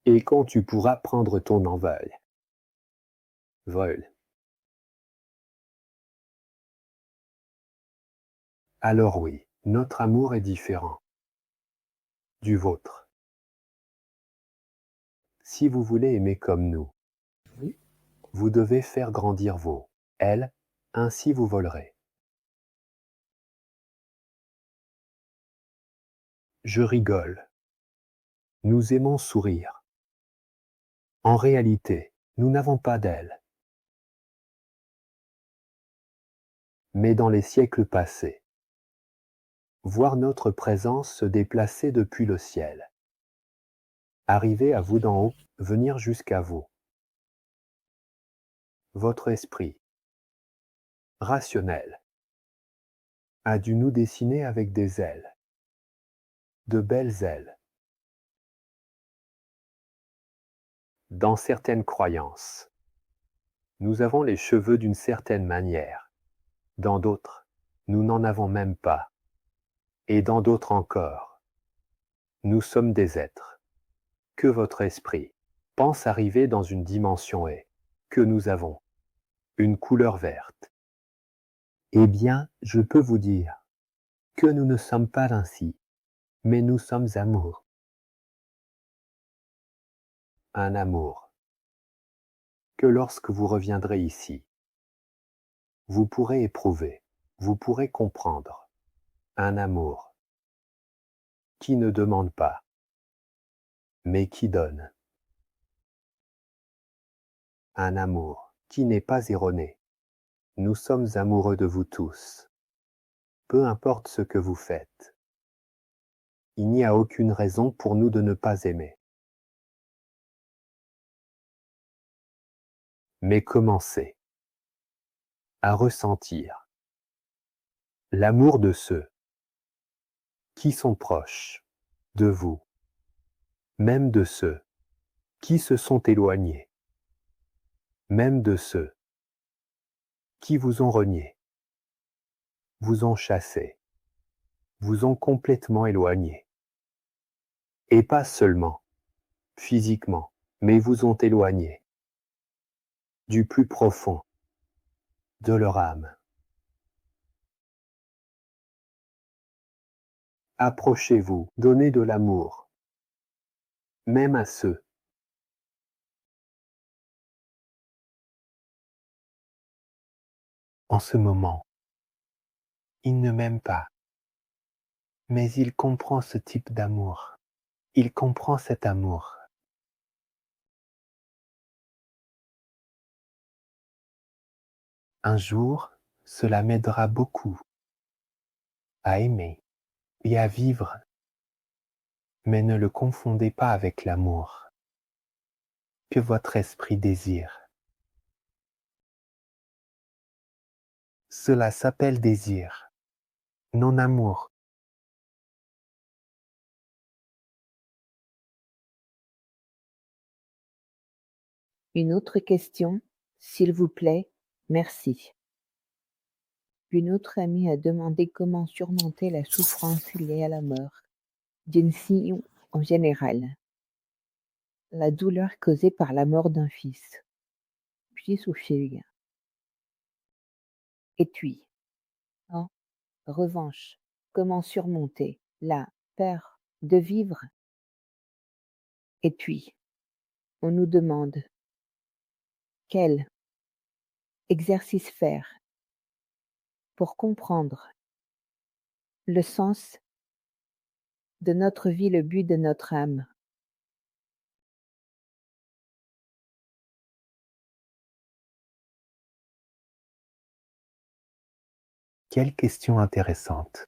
Et quand tu pourras prendre ton envol, vol, alors oui, notre amour est différent du vôtre. Si vous voulez aimer comme nous, Oui. vous devez faire grandir vos ailes, ainsi vous volerez. Je rigole. Nous aimons sourire. En réalité, nous n'avons pas d'ailes. Mais dans les siècles passés, voir notre présence se déplacer depuis le ciel, arriver à vous d'en haut, venir jusqu'à vous. Votre esprit, rationnel, a dû nous dessiner avec des ailes, de belles ailes. Dans certaines croyances, nous avons les cheveux d'une certaine manière. Dans d'autres, nous n'en avons même pas. Et dans d'autres encore, nous sommes des êtres que votre esprit pense arriver dans une dimension et que nous avons une couleur verte. Eh bien, je peux vous dire que nous ne sommes pas ainsi, mais nous sommes amour. Un amour que lorsque vous reviendrez ici, vous pourrez éprouver, vous pourrez comprendre. Un amour qui ne demande pas, mais qui donne. Un amour qui n'est pas erroné. Nous sommes amoureux de vous tous. Peu importe ce que vous faites. Il n'y a aucune raison pour nous de ne pas aimer. Mais commencez à ressentir l'amour de ceux qui sont proches de vous, même de ceux qui se sont éloignés, même de ceux qui vous ont renié, vous ont chassé, vous ont complètement éloigné. Et pas seulement physiquement, mais vous ont éloigné du plus profond de leur âme. Approchez-vous, donnez de l'amour, même à ceux en ce moment. Il ne m'aime pas, mais il comprend ce type d'amour. Il comprend cet amour. Un jour, cela m'aidera beaucoup à aimer et à vivre, mais ne le confondez pas avec l'amour que votre esprit désire. Cela s'appelle désir, non amour. Une autre question, s'il vous plaît, Merci. Une autre amie a demandé comment surmonter la souffrance liée à la mort, d'une fille en général, la douleur causée par la mort d'un fils, puis ou fille. Et puis, en revanche, comment surmonter la peur de vivre? Et puis, on nous demande quel exercice faire pour comprendre le sens de notre vie, le but de notre âme. Quelle question intéressante.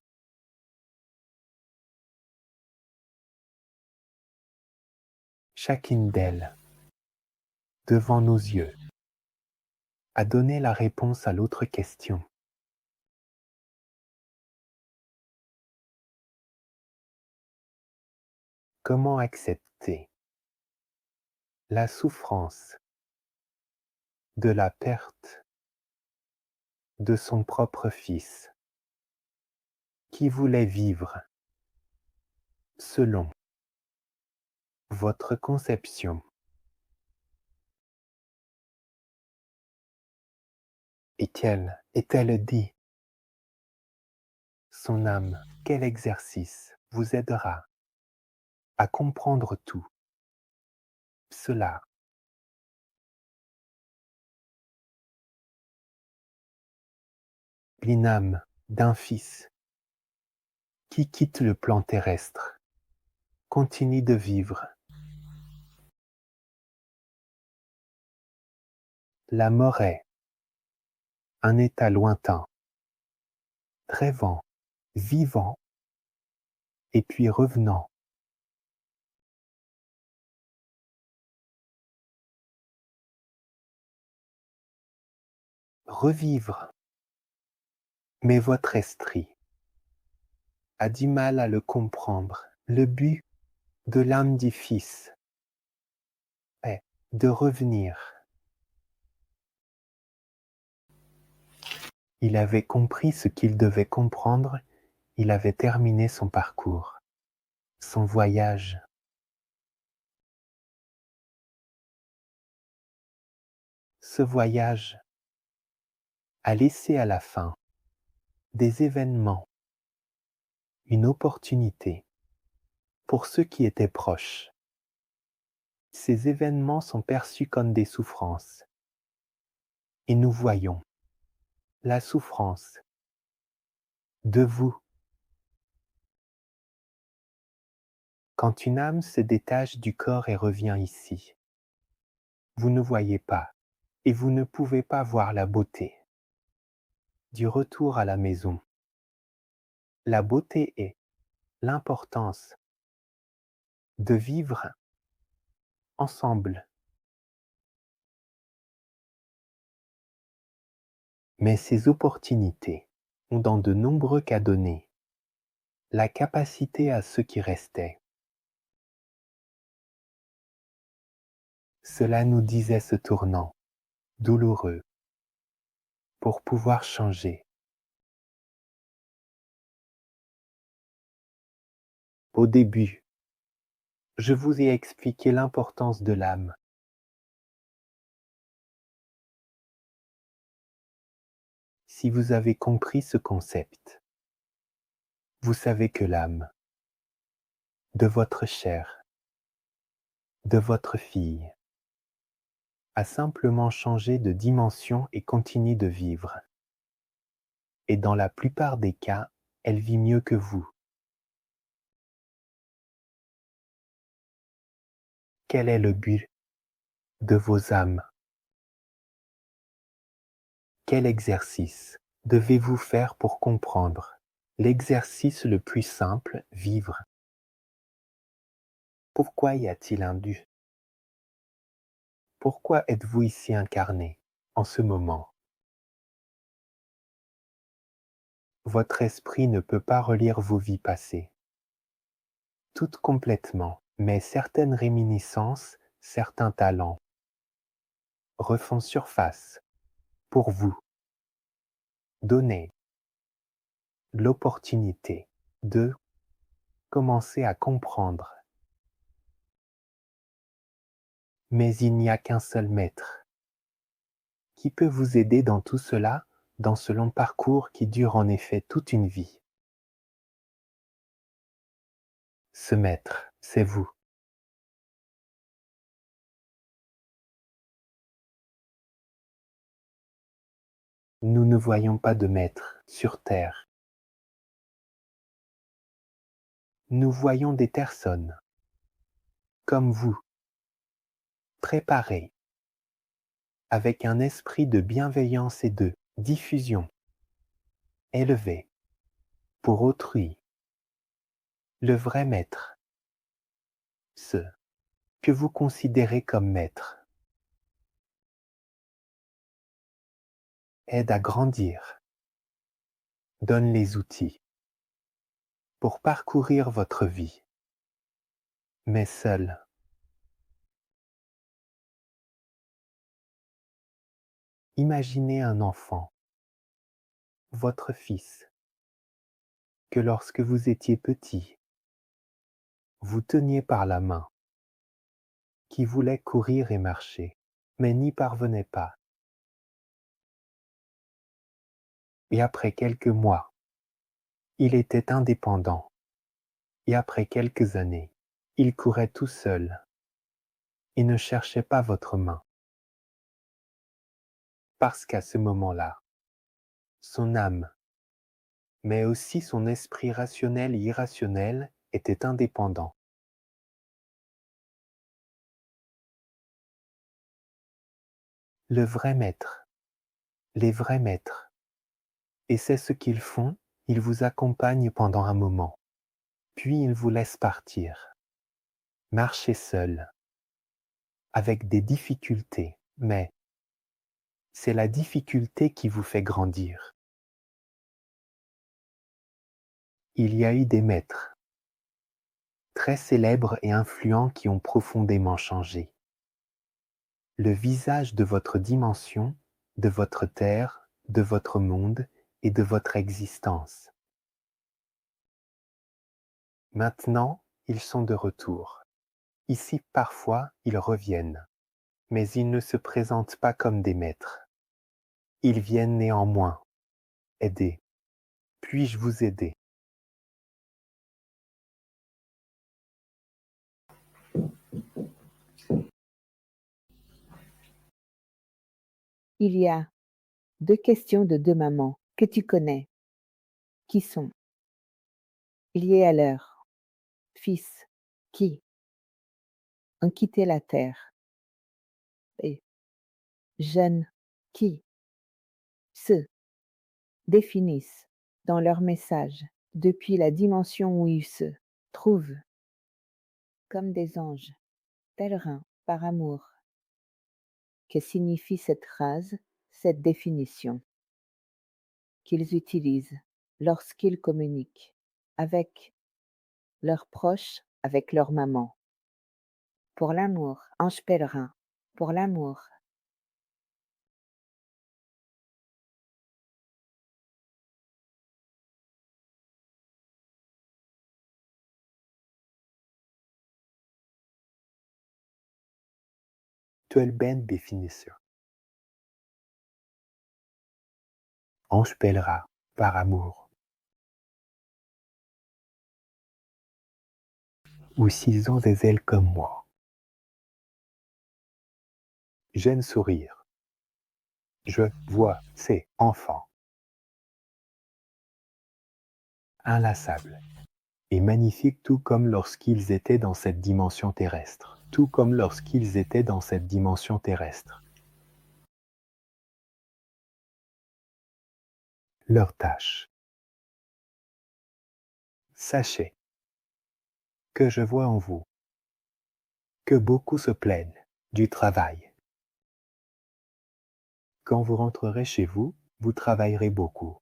Chacune d'elles, devant nos yeux, a donné la réponse à l'autre question. Comment accepter la souffrance de la perte de son propre fils qui voulait vivre selon votre conception et quelle est-elle dit son âme, quel exercice vous aidera à comprendre tout cela? Une âme d'un fils qui quitte le plan terrestre, continue de vivre. La mort est un état lointain, rêvant, vivant, et puis revenant. Revivre. Mais votre esprit a du mal à le comprendre. Le but de l'âme du Fils est de revenir. Il avait compris ce qu'il devait comprendre, il avait terminé son parcours, son voyage. Ce voyage a laissé à la fin des événements, une opportunité pour ceux qui étaient proches. Ces événements sont perçus comme des souffrances. Et nous voyons la souffrance de vous. Quand une âme se détache du corps et revient ici, vous ne voyez pas et vous ne pouvez pas voir la beauté du retour à la maison. La beauté est l'importance de vivre ensemble. Mais ces opportunités ont dans de nombreux cas donné la capacité à ceux qui restaient. Cela nous disait ce tournant douloureux pour pouvoir changer. Au début, je vous ai expliqué l'importance de l'âme. Si vous avez compris ce concept, vous savez que l'âme de votre chair, de votre fille, a simplement changé de dimension et continue de vivre. Et dans la plupart des cas, elle vit mieux que vous. Quel est le but de vos âmes? Quel exercice devez-vous faire pour comprendre? L'exercice le plus simple, vivre. Pourquoi y a-t-il un but? Pourquoi êtes-vous ici incarné, en ce moment? Votre esprit ne peut pas relire vos vies passées. Toutes complètement, mais certaines réminiscences, certains talents refont surface pour vous donner l'opportunité de commencer à comprendre. Mais il n'y a qu'un seul maître qui peut vous aider dans tout cela, dans ce long parcours qui dure en effet toute une vie. Ce maître, c'est vous. Nous ne voyons pas de maître sur terre. Nous voyons des personnes comme vous, préparées, avec un esprit de bienveillance et de diffusion, élevé, pour autrui. Le vrai maître, ce que vous considérez comme maître, aide à grandir, donne les outils pour parcourir votre vie, mais seul. Imaginez un enfant, votre fils, que lorsque vous étiez petit, vous teniez par la main, qui voulait courir et marcher, mais n'y parvenait pas. Et après quelques mois, il était indépendant. Et après quelques années, il courait tout seul et ne cherchait pas votre main. Parce qu'à ce moment-là, son âme, mais aussi son esprit rationnel et irrationnel étaient indépendants. Le vrai maître, les vrais maîtres, et c'est ce qu'ils font, ils vous accompagnent pendant un moment, puis ils vous laissent partir. Marchez seul, avec des difficultés, mais c'est la difficulté qui vous fait grandir. Il y a eu des maîtres, très célèbres et influents qui ont profondément changé le visage de votre dimension, de votre terre, de votre monde et de votre existence. Maintenant, ils sont de retour. Ici, parfois, ils reviennent, mais ils ne se présentent pas comme des maîtres. Ils viennent néanmoins aider. Puis-je vous aider? Il y a 2 questions de 2 mamans que tu connais, qui sont: liées à l'heure, fils, qui ont quitté la terre, et jeunes, qui se définissent dans leur message depuis la dimension où ils se trouvent, comme des anges, pèlerins par amour. Que signifie cette phrase, cette définition qu'ils utilisent lorsqu'ils communiquent avec leurs proches, avec leur maman? Pour l'amour, ange pèlerin, pour l'amour. Quelle belle définition. Ange pèlerin, par amour. Ou s'ils ont des ailes comme moi. J'aime sourire. Je vois ces enfants inlassables et magnifiques tout comme lorsqu'ils étaient dans cette dimension terrestre. Tout comme lorsqu'ils étaient dans cette dimension terrestre. Leur tâche. Sachez que je vois en vous que beaucoup se plaignent du travail. Quand vous rentrerez chez vous, vous travaillerez beaucoup,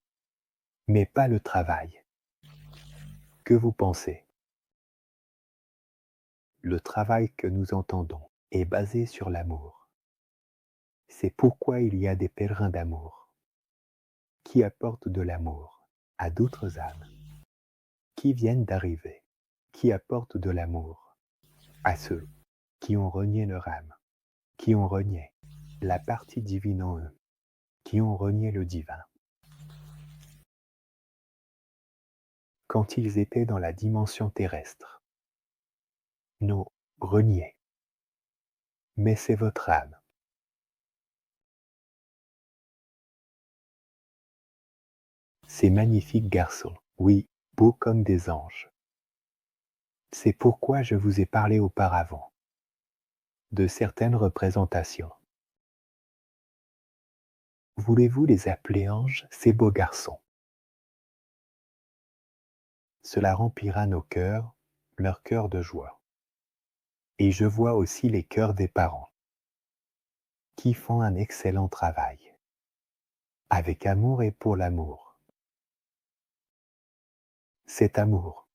mais pas le travail. Que vous pensez? Le travail que nous entendons est basé sur l'amour. C'est pourquoi il y a des pèlerins d'amour qui apportent de l'amour à d'autres âmes qui viennent d'arriver, qui apportent de l'amour à ceux qui ont renié leur âme, qui ont renié la partie divine en eux, qui ont renié le divin. Quand ils étaient dans la dimension terrestre, non, renié. Mais c'est votre âme. Ces magnifiques garçons, oui, beaux comme des anges. C'est pourquoi je vous ai parlé auparavant de certaines représentations. Voulez-vous les appeler anges, ces beaux garçons? Cela remplira nos cœurs, leurs cœurs de joie. Et je vois aussi les cœurs des parents, qui font un excellent travail, avec amour et pour l'amour. Cet amour,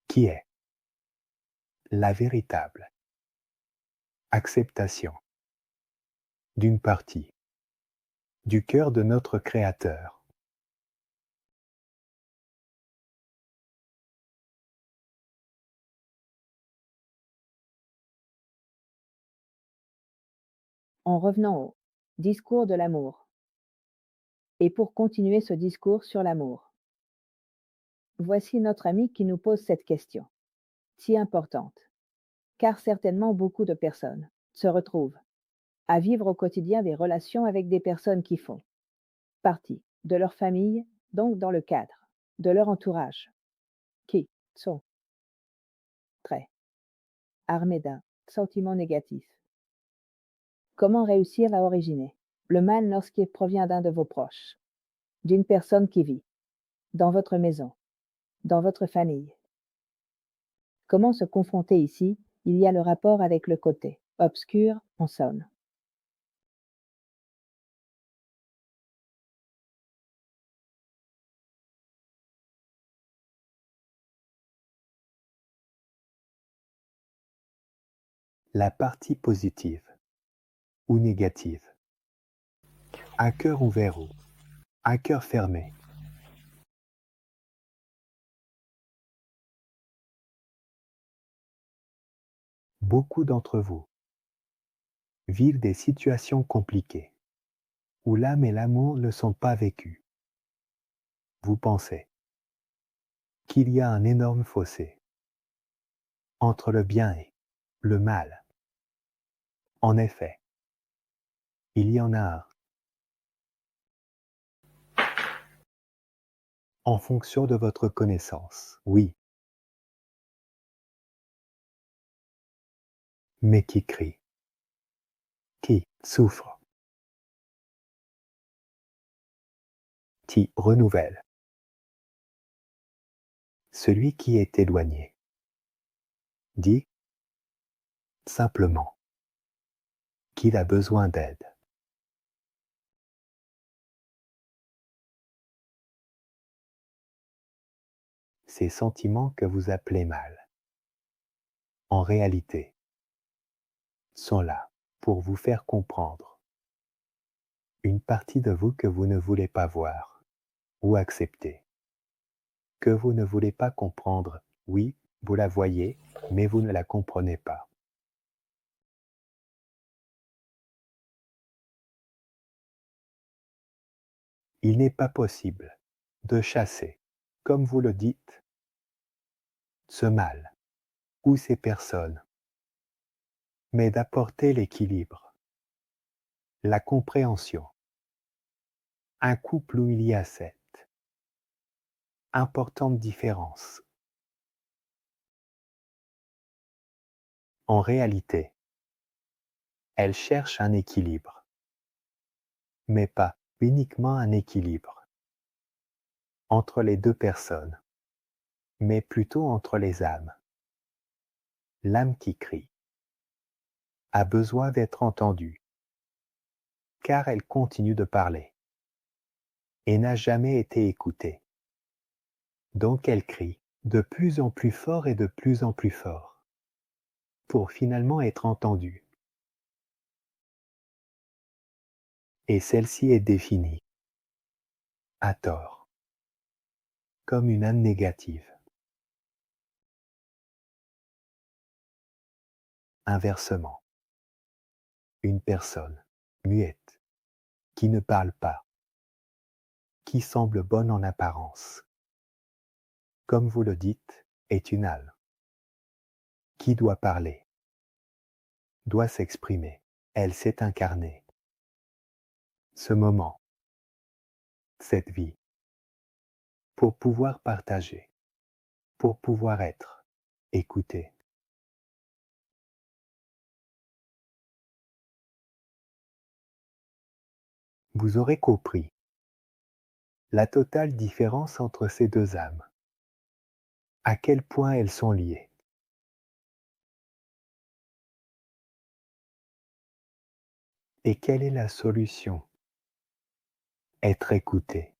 qui est la véritable acceptation d'une partie du cœur de notre Créateur. En revenant au discours de l'amour. Et pour continuer ce discours sur l'amour, voici notre ami qui nous pose cette question, si importante, car certainement beaucoup de personnes se retrouvent à vivre au quotidien des relations avec des personnes qui font partie de leur famille, donc dans le cadre de leur entourage, qui sont très armés d'un sentiment négatif. Comment réussir à originer le mal lorsqu'il provient d'un de vos proches, d'une personne qui vit dans votre maison, dans votre famille? Comment se confronter ici? Il y a le rapport avec le côté obscur, en somme. La partie positive ou négative, à cœur ouvert ou à cœur fermé. Beaucoup d'entre vous vivent des situations compliquées où l'âme et l'amour ne sont pas vécus. Vous pensez qu'il y a un énorme fossé entre le bien et le mal. En effet, il y en a un. En fonction de votre connaissance, oui, mais qui crie, qui souffre, qui renouvelle. Celui qui est éloigné dit simplement qu'il a besoin d'aide. Ces sentiments que vous appelez mal, en réalité, sont là pour vous faire comprendre une partie de vous que vous ne voulez pas voir ou accepter, que vous ne voulez pas comprendre. Oui, vous la voyez, mais vous ne la comprenez pas. Il n'est pas possible de chasser, comme vous le dites, ce mal ou ces personnes, mais d'apporter l'équilibre, la compréhension. Un couple où il y a cette importante différence. En réalité, elle cherche un équilibre, mais pas uniquement un équilibre entre les deux personnes, mais plutôt entre les âmes. L'âme qui crie a besoin d'être entendue, car elle continue de parler et n'a jamais été écoutée. Donc elle crie de plus en plus fort et de plus en plus fort, pour finalement être entendue. Et celle-ci est définie, à tort, comme une âme négative. Inversement, une personne muette, qui ne parle pas, qui semble bonne en apparence, comme vous le dites, est une âme, qui doit parler, doit s'exprimer. Elle s'est incarnée. Ce moment, cette vie, pour pouvoir partager, pour pouvoir être, écouter. Vous aurez compris la totale différence entre ces deux âmes, à quel point elles sont liées. Et quelle est la solution? Être écouté,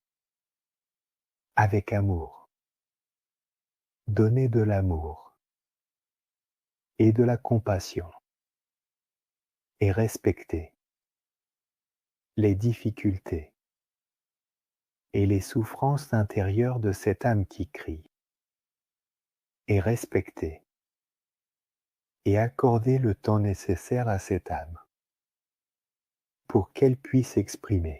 avec amour, donner de l'amour et de la compassion, et respecter les difficultés et les souffrances intérieures de cette âme qui crie, et respecter et accorder le temps nécessaire à cette âme pour qu'elle puisse exprimer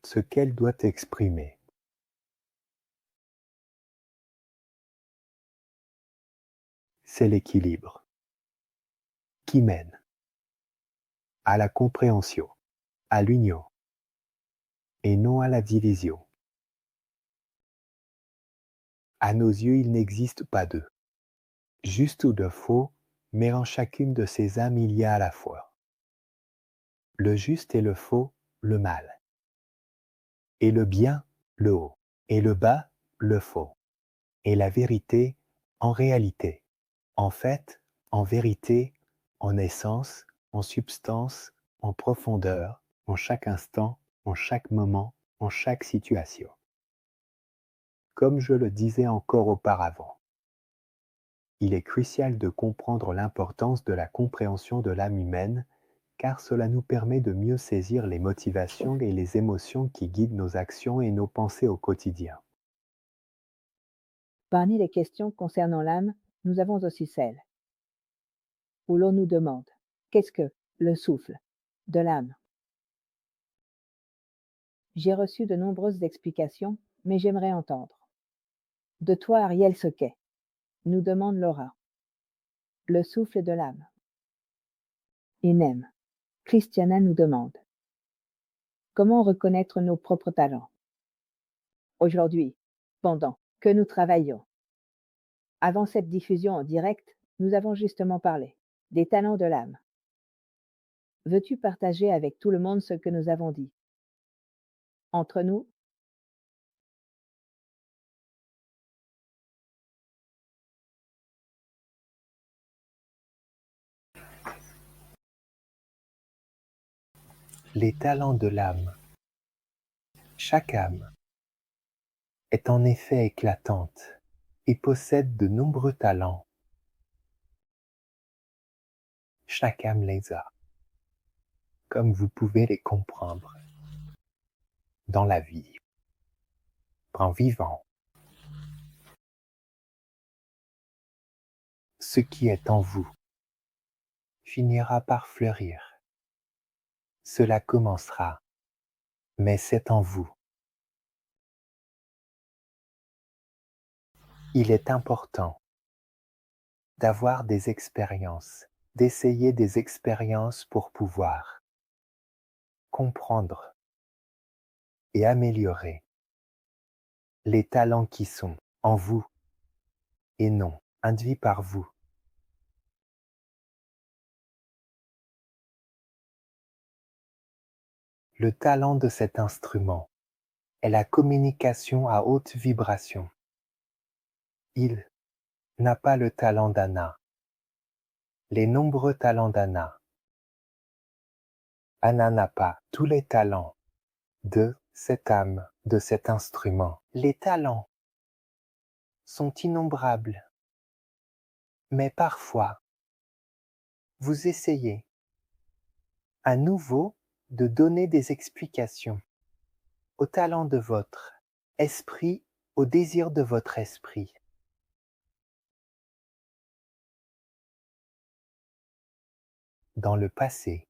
ce qu'elle doit exprimer. C'est l'équilibre qui mène à la compréhension, à l'union, et non à la division. À nos yeux, il n'existe pas d'eux, juste ou de faux, mais en chacune de ces âmes il y a à la fois le juste et le faux, le mal, et le bien, le haut, et le bas, le faux, et la vérité, en réalité, en fait, en vérité, en essence, en substance, en profondeur, en chaque instant, en chaque moment, en chaque situation. Comme je le disais encore auparavant, il est crucial de comprendre l'importance de la compréhension de l'âme humaine, car cela nous permet de mieux saisir les motivations et les émotions qui guident nos actions et nos pensées au quotidien. Parmi les questions concernant l'âme, nous avons aussi celle où l'on nous demande: qu'est-ce que le souffle de l'âme? J'ai reçu de nombreuses explications, mais j'aimerais entendre. De toi, Ariel, ce qu'est, nous demande Laura, le souffle de l'âme. Inem, Christiana nous demande: comment reconnaître nos propres talents? Aujourd'hui, pendant que nous travaillons, avant cette diffusion en direct, nous avons justement parlé des talents de l'âme. Veux-tu partager avec tout le monde ce que nous avons dit? Entre nous, Les talents de l'âme. Chaque âme est en effet éclatante et possède de nombreux talents. Chaque âme les a, comme vous pouvez les comprendre, dans la vie, en vivant. Ce qui est en vous finira par fleurir. Cela commencera, mais c'est en vous. Il est important d'avoir des expériences, d'essayer des expériences pour pouvoir comprendre et améliorer les talents qui sont en vous et non induits par vous. Le talent de cet instrument est la communication à haute vibration. Il n'a pas le talent d'Anna, les nombreux talents d'Anna. Anna n'a pas tous les talents de cette âme, de cet instrument. Les talents sont innombrables, mais parfois, vous essayez à nouveau de donner des explications au talent de votre esprit, au désir de votre esprit. Dans le passé,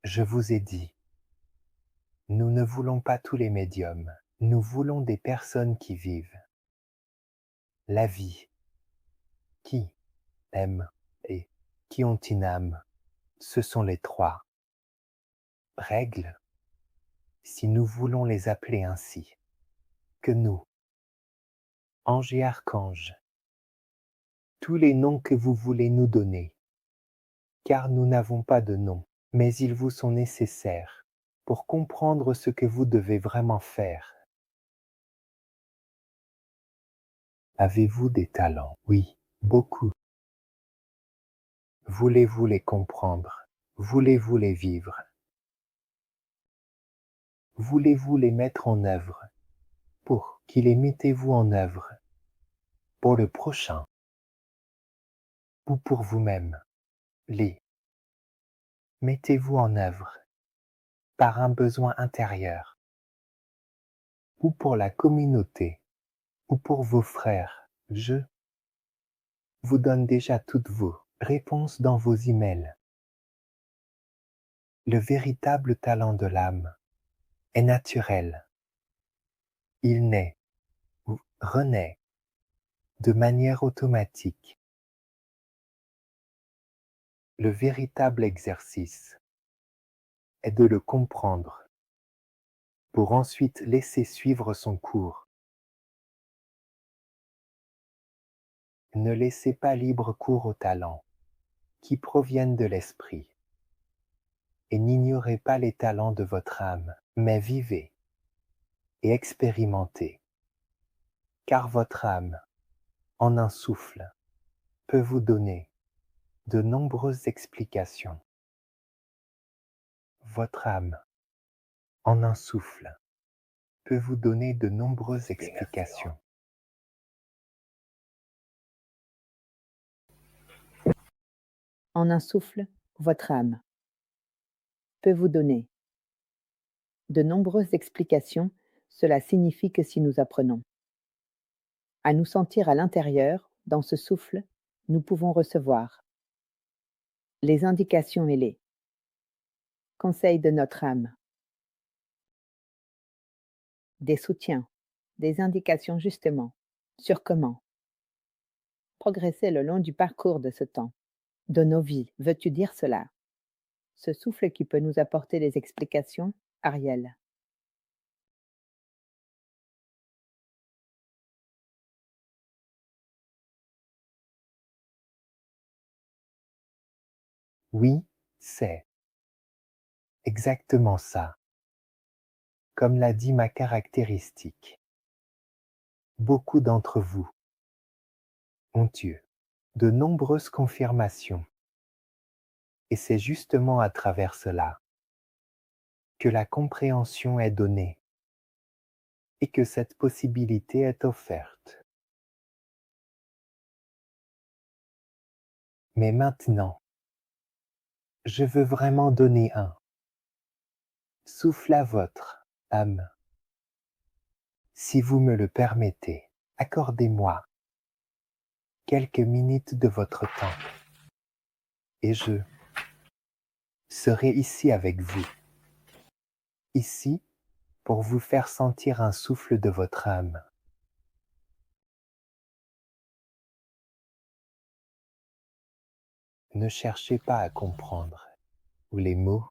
je vous ai dit, nous ne voulons pas tous les médiums, nous voulons des personnes qui vivent la vie, qui aiment et qui ont une âme. Ce sont les 3 règles, si nous voulons les appeler ainsi, que nous, anges et archanges, tous les noms que vous voulez nous donner, car nous n'avons pas de nom, mais ils vous sont nécessaires pour comprendre ce que vous devez vraiment faire. Avez-vous des talents? Oui, beaucoup. Voulez-vous les comprendre? Voulez-vous les vivre? Voulez-vous les mettre en œuvre? Pour qui les mettez-vous en œuvre? Pour le prochain ou pour vous-même? Les mettez-vous en œuvre par un besoin intérieur ou pour la communauté ou pour vos frères? Je vous donne déjà toutes vos réponses dans vos emails. Le véritable talent de l'âme est naturel. Il naît ou renaît de manière automatique. Le véritable exercice est de le comprendre pour ensuite laisser suivre son cours. Ne laissez pas libre cours aux talents qui proviennent de l'esprit et n'ignorez pas les talents de votre âme, mais vivez et expérimentez, car votre âme, en un souffle, peut vous donner de nombreuses explications. Votre âme, en un souffle, peut vous donner de nombreuses explications. En un souffle, votre âme peut vous donner de nombreuses explications. Cela signifie que si nous apprenons à nous sentir à l'intérieur, dans ce souffle, nous pouvons recevoir les indications et les conseils de notre âme, des soutiens, des indications justement sur comment progresser le long du parcours de ce temps, de nos vies. Veux-tu dire cela? Ce souffle qui peut nous apporter des explications, Ariel. Oui, c'est exactement ça. Comme l'a dit ma caractéristique, beaucoup d'entre vous ont eu de nombreuses confirmations. Et c'est justement à travers cela que la compréhension est donnée et que cette possibilité est offerte. Mais maintenant, je veux vraiment donner un souffle à votre âme. Si vous me le permettez, accordez-moi quelques minutes de votre temps et je serai ici avec vous, ici pour vous faire sentir un souffle de votre âme. Ne cherchez pas à comprendre ou les mots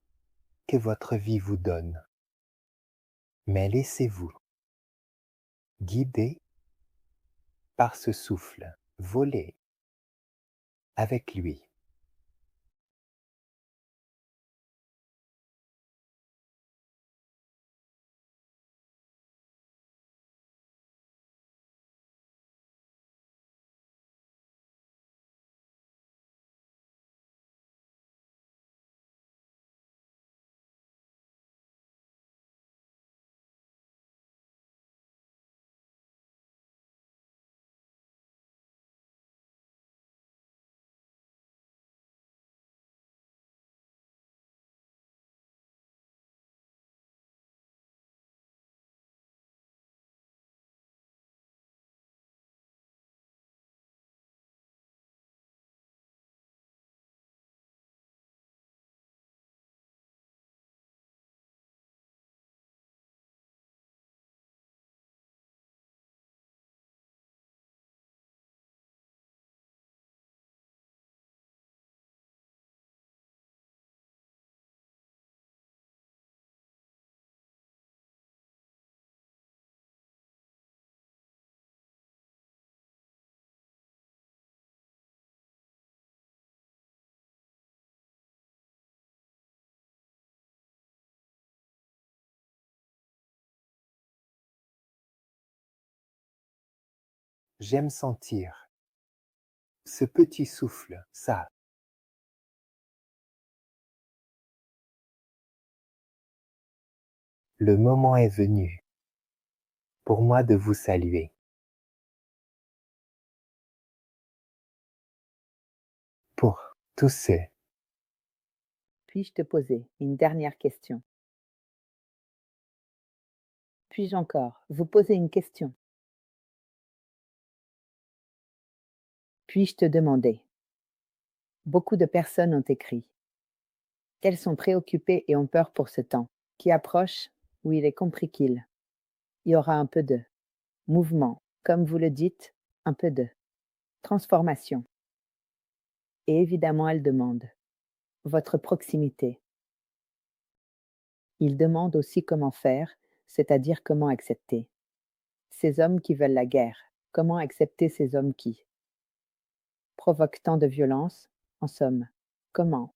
que votre vie vous donne, mais laissez-vous guider par ce souffle, voler avec lui. J'aime sentir ce petit souffle, ça. Le moment est venu pour moi de vous saluer. Pour tous ceux, Puis-je te poser une dernière question? Puis-je encore vous poser une question? Puis-je te demander? Beaucoup de personnes ont écrit. Elles sont préoccupées et ont peur pour ce temps qui approche où il est compris qu'il y aura un peu de mouvement, comme vous le dites, un peu de transformation. Et évidemment, elles demandent votre proximité. Ils demandent aussi comment faire, c'est-à-dire comment accepter. Ces hommes qui veulent la guerre, comment accepter ces hommes qui provoquent tant de violence, en somme, comment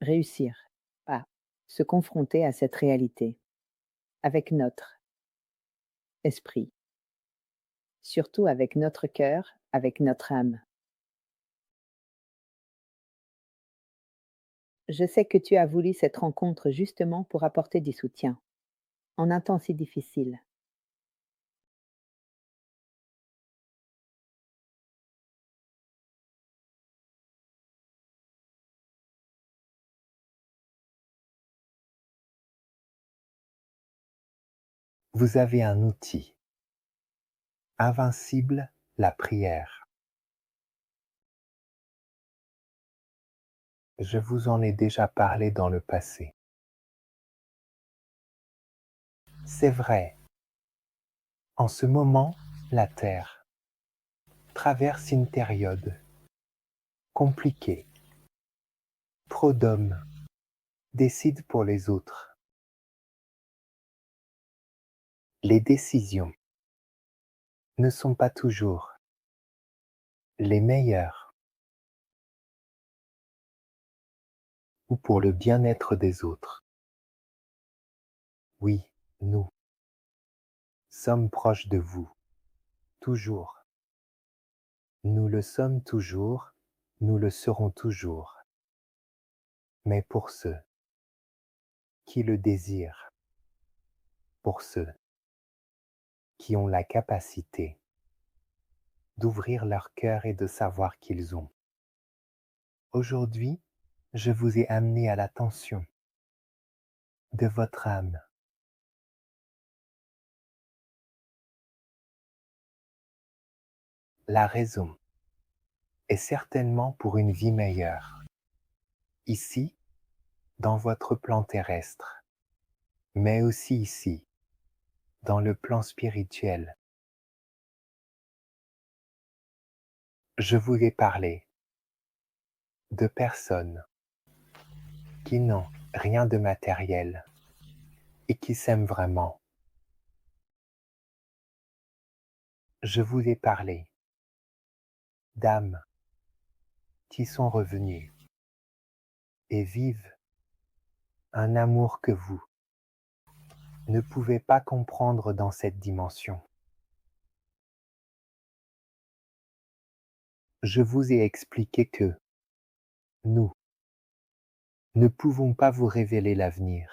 réussir à se confronter à cette réalité avec notre esprit, surtout avec notre cœur, avec notre âme. Je sais que tu as voulu cette rencontre justement pour apporter du soutien en un temps si difficile. vous avez un outil invincible, la prière. Je vous en ai déjà parlé dans le passé. C'est vrai, en ce moment, la Terre traverse une période compliquée. Trop d'hommes décident pour les autres. Les décisions ne sont pas toujours les meilleures ou pour le bien-être des autres. Oui, nous sommes proches de vous, toujours. Nous le sommes toujours, nous le serons toujours. Mais pour ceux qui le désirent, pour ceux qui ont la capacité d'ouvrir leur cœur et de savoir qu'ils ont. Aujourd'hui, je vous ai amené à l'attention de votre âme. La raison est certainement pour une vie meilleure, ici, dans votre plan terrestre, mais aussi ici, dans le plan spirituel. Je vous ai parlé de personnes qui n'ont rien de matériel et qui s'aiment vraiment. Je vous ai parlé d'âmes qui sont revenues et vivent un amour que vous ne pouvez pas comprendre dans cette dimension. Je vous ai expliqué que nous ne pouvons pas vous révéler l'avenir,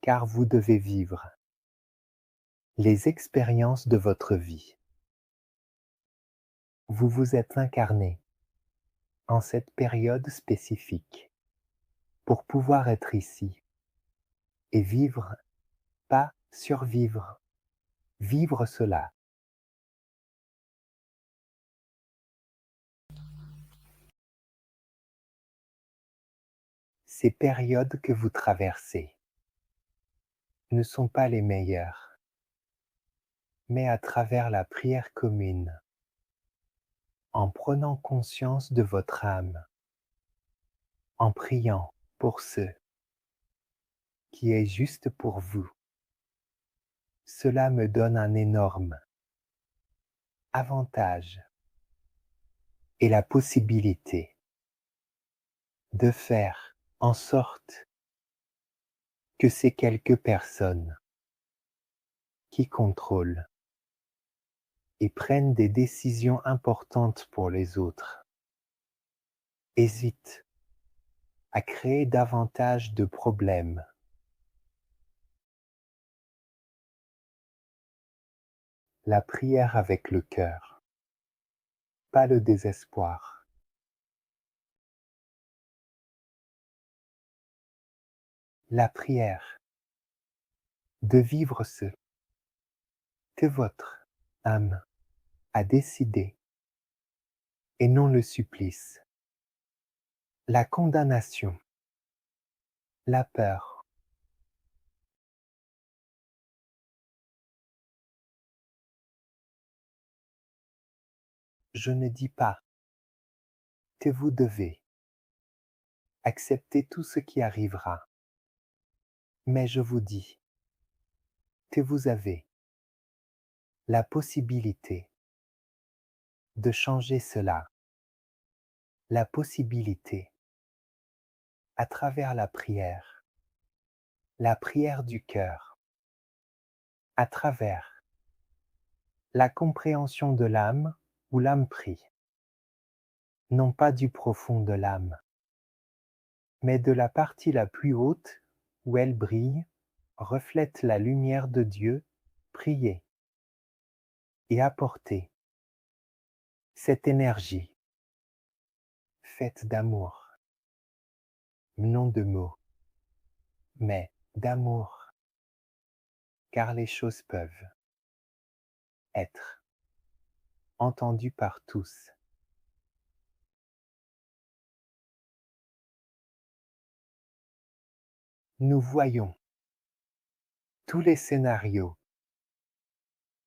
car vous devez vivre les expériences de votre vie. Vous vous êtes incarné en cette période spécifique pour pouvoir être ici et vivre, pas survivre, vivre cela. Ces périodes que vous traversez ne sont pas les meilleures, mais à travers la prière commune, en prenant conscience de votre âme, en priant pour ceux qui est juste pour vous, cela me donne un énorme avantage et la possibilité de faire en sorte que ces quelques personnes qui contrôlent et prennent des décisions importantes pour les autres, hésitent à créer davantage de problèmes. La prière avec le cœur, pas le désespoir. La prière, de vivre ce que votre âme a décidé, et non le supplice, la condamnation, la peur. Je ne dis pas que vous devez accepter tout ce qui arrivera, mais je vous dis que vous avez la possibilité de changer cela, la possibilité à travers la prière du cœur, à travers la compréhension de l'âme où l'âme prie, non pas du profond de l'âme, mais de la partie la plus haute où elle brille, reflète la lumière de Dieu, priez et apportez cette énergie faite d'amour, non de mots, mais d'amour, car les choses peuvent être entendues par tous. Nous voyons tous les scénarios,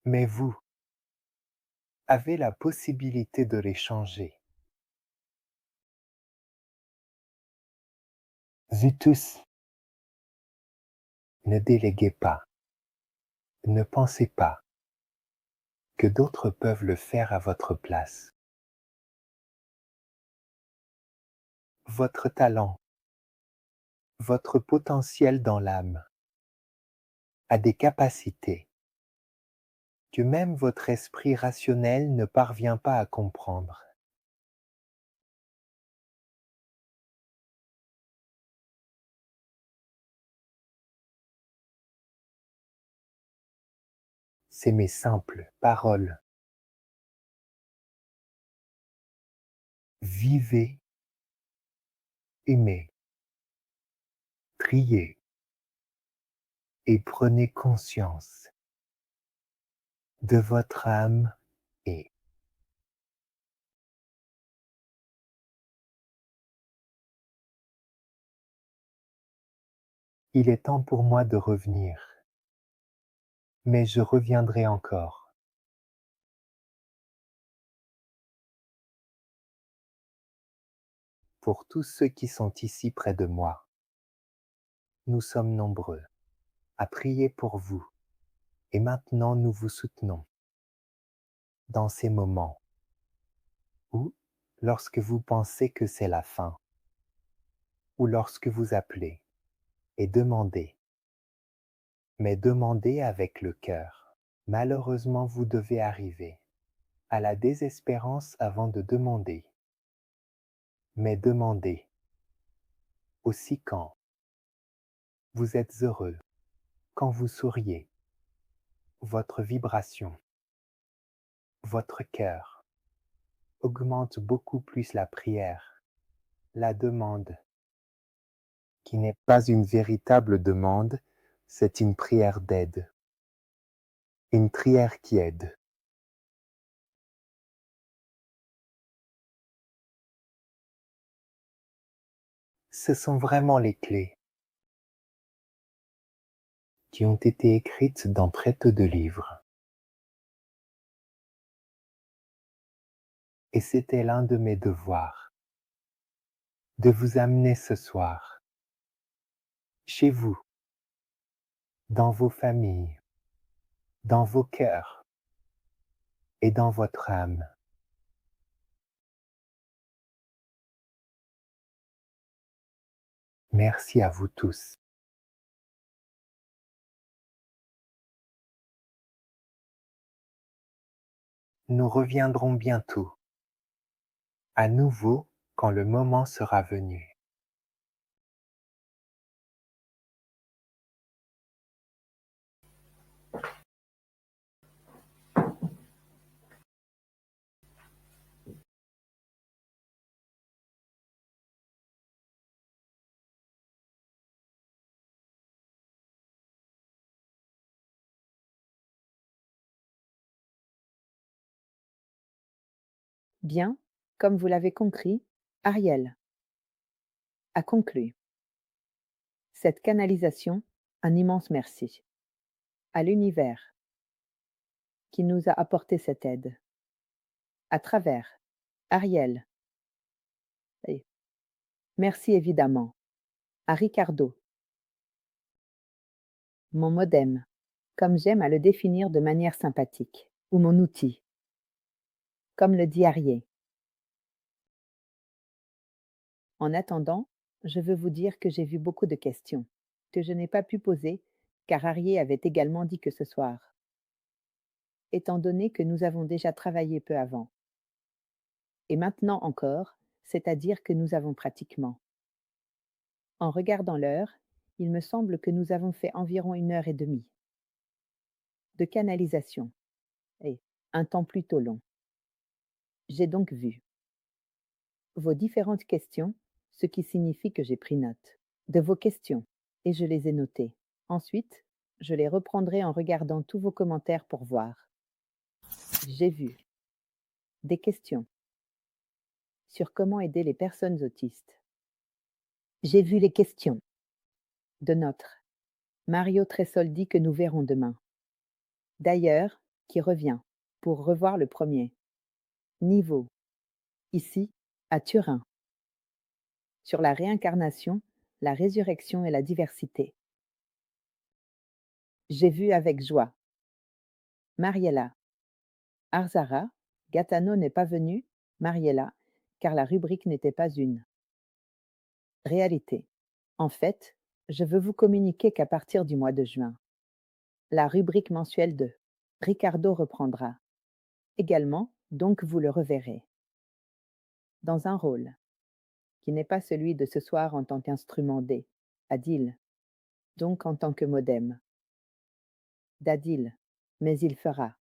mais vous avez la possibilité de les changer. Zutus, ne déléguez pas, ne pensez pas que d'autres peuvent le faire à votre place. Votre talent, votre potentiel dans l'âme a des capacités que même votre esprit rationnel ne parvient pas à comprendre. C'est mes simples paroles. Vivez, aimez, priez et prenez conscience de votre âme et il est temps pour moi de revenir, mais je reviendrai encore. Pour tous ceux qui sont ici près de moi, nous sommes nombreux à prier pour vous et maintenant nous vous soutenons dans ces moments où, lorsque vous pensez que c'est la fin, ou lorsque vous appelez et demandez, mais demandez avec le cœur. Malheureusement, vous devez arriver à la désespérance avant de demander, mais demandez aussi quand vous êtes heureux, quand vous souriez, votre vibration, votre cœur augmente beaucoup plus la prière, la demande, qui n'est pas une véritable demande, c'est une prière d'aide, une prière qui aide. Ce sont vraiment les clés qui ont été écrites dans très peu de livres. Et c'était l'un de mes devoirs, de vous amener ce soir, chez vous, dans vos familles, dans vos cœurs et dans votre âme. Merci à vous tous. Nous reviendrons bientôt, à nouveau quand le moment sera venu. Bien, comme vous l'avez compris, Ariel a conclu. Cette canalisation, un immense merci. À l'univers qui nous a apporté cette aide. À travers Ariel. Et merci évidemment à Ricardo, mon modem, comme j'aime à le définir de manière sympathique, ou mon outil, comme le dit Arié. En attendant, je veux vous dire que j'ai vu beaucoup de questions, que je n'ai pas pu poser, car Arié avait également dit que ce soir, étant donné que nous avons déjà travaillé peu avant. Et maintenant encore, c'est-à-dire que nous avons pratiquement. En regardant l'heure, il me semble que nous avons fait environ 1 heure et demie de canalisation, et un temps plutôt long. J'ai donc vu vos différentes questions, ce qui signifie que j'ai pris note de vos questions, et je les ai notées. Ensuite, je les reprendrai en regardant tous vos commentaires pour voir. J'ai vu des questions sur comment aider les personnes autistes. J'ai vu les questions de notre Mario Tresoldi que nous verrons demain. D'ailleurs, qui revient pour revoir le premier niveau, ici, à Turin, sur la réincarnation, la résurrection et la diversité. J'ai vu avec joie Mariella, Arzara, Gaetano n'est pas venu, Mariella, car la rubrique n'était pas une réalité. En fait, je veux vous communiquer qu'à partir du mois de juin, la rubrique mensuelle de Ricardo reprendra. Également, donc vous le reverrez. Dans un rôle qui n'est pas celui de ce soir en tant qu'instrument D, Adil, donc en tant que modem. D'Adil, mais il fera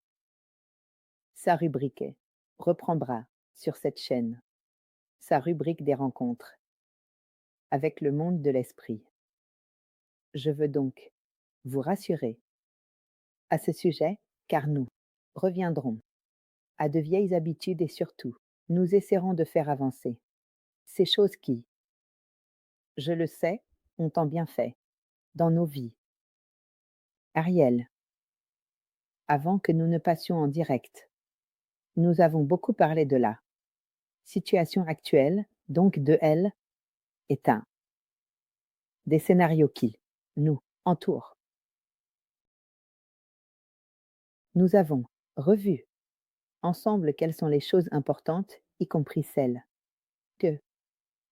sa rubrique, reprendra sur cette chaîne sa rubrique des rencontres avec le monde de l'esprit. Je veux donc vous rassurer à ce sujet, car nous reviendrons à de vieilles habitudes et surtout, nous essaierons de faire avancer ces choses qui, je le sais, ont tant bien fait dans nos vies. Ariel, avant que nous ne passions en direct, nous avons beaucoup parlé de la situation actuelle, donc de elle, est un des scénarios qui nous entourent. Nous avons revu ensemble quelles sont les choses importantes, y compris celles que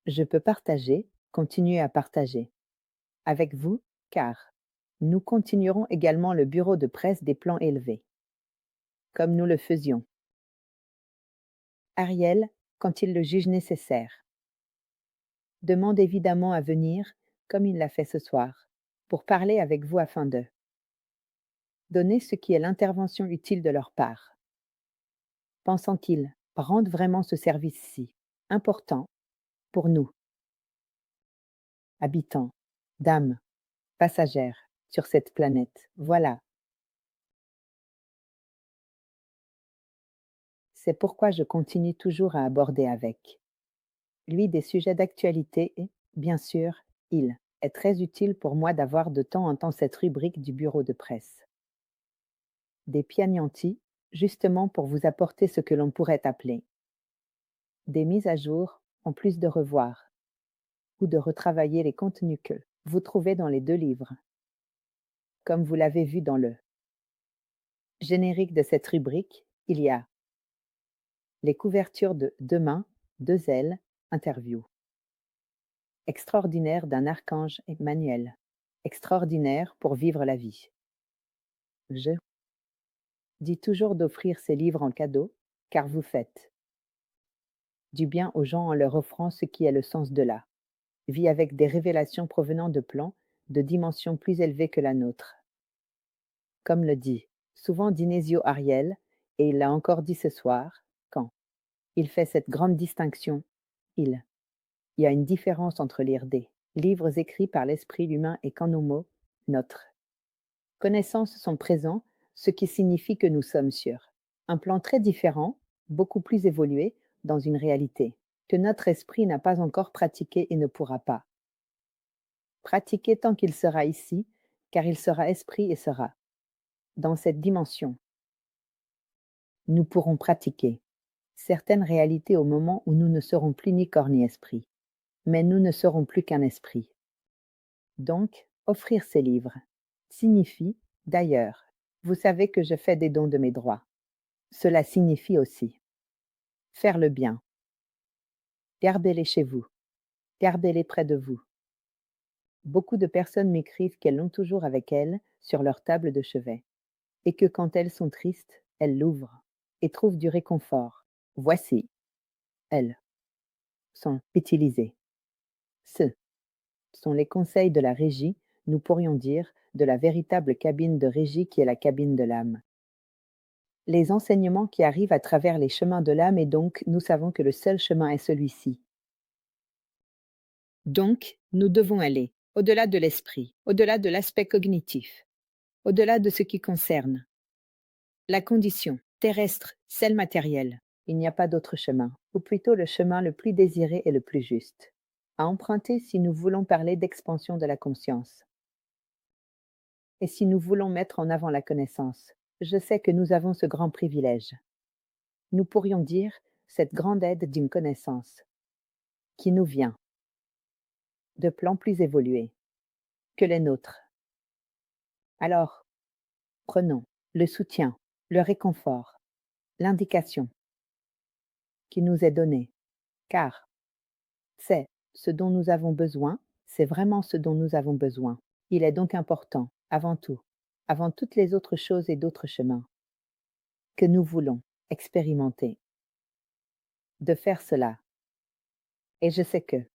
je peux partager, continuer à partager avec vous, car nous continuerons également le bureau de presse des plans élevés, comme nous le faisions. Ariel, quand il le juge nécessaire, demande évidemment à venir, comme il l'a fait ce soir, pour parler avec vous afin de donner ce qui est l'intervention utile de leur part, pensant qu'ils rendent vraiment ce service-ci important pour nous, habitants, d'âmes, passagères sur cette planète. Voilà. C'est pourquoi je continue toujours à aborder avec lui des sujets d'actualité et, bien sûr, il est très utile pour moi d'avoir de temps en temps cette rubrique du bureau de presse. Des piagnanti, justement pour vous apporter ce que l'on pourrait appeler des mises à jour, en plus de revoir ou de retravailler les contenus que vous trouvez dans les 2 livres, comme vous l'avez vu dans le générique de cette rubrique. Il y a les couvertures de Demain, 2 L, interview. Extraordinaire d'un archange Emmanuel. Extraordinaire pour vivre la vie. Je dis toujours d'offrir ces livres en cadeau, car vous faites du bien aux gens en leur offrant ce qui est le sens de la vie avec des révélations provenant de plans, de dimensions plus élevées que la nôtre. Comme le dit souvent Dinesio Ariel, et il l'a encore dit ce soir, quand il fait cette grande distinction, il y a une différence entre lire des livres écrits par l'esprit humain et quand nos mots, notre connaissances sont présents, ce qui signifie que nous sommes sur un plan très différent, beaucoup plus évolué, dans une réalité que notre esprit n'a pas encore pratiquée et ne pourra pas pratiquer tant qu'il sera ici, car il sera esprit et sera dans cette dimension. Nous pourrons pratiquer certaines réalités au moment où nous ne serons plus ni corps ni esprit, mais nous ne serons plus qu'un esprit. Donc, offrir ces livres signifie, d'ailleurs, vous savez que je fais des dons de mes droits. Cela signifie aussi faire le bien. Gardez-les chez vous. Gardez-les près de vous. Beaucoup de personnes m'écrivent qu'elles l'ont toujours avec elles sur leur table de chevet, et que quand elles sont tristes, elles l'ouvrent et trouvent du réconfort. Voici, elles sont utilisées. Ce sont les conseils de la régie, nous pourrions dire, de la véritable cabine de régie qui est la cabine de l'âme. Les enseignements qui arrivent à travers les chemins de l'âme et donc nous savons que le seul chemin est celui-ci. Donc, nous devons aller au-delà de l'esprit, au-delà de l'aspect cognitif, au-delà de ce qui concerne la condition terrestre, celle matérielle. Il n'y a pas d'autre chemin, ou plutôt le chemin le plus désiré et le plus juste, à emprunter si nous voulons parler d'expansion de la conscience. Et si nous voulons mettre en avant la connaissance, je sais que nous avons ce grand privilège. Nous pourrions dire cette grande aide d'une connaissance qui nous vient de plans plus évolués que les nôtres. Alors, prenons le soutien, le réconfort, l'indication qui nous est donnée, car c'est ce dont nous avons besoin, c'est vraiment ce dont nous avons besoin. Il est donc important, avant tout, avant toutes les autres choses et d'autres chemins, que nous voulons expérimenter, de faire cela. Et je sais que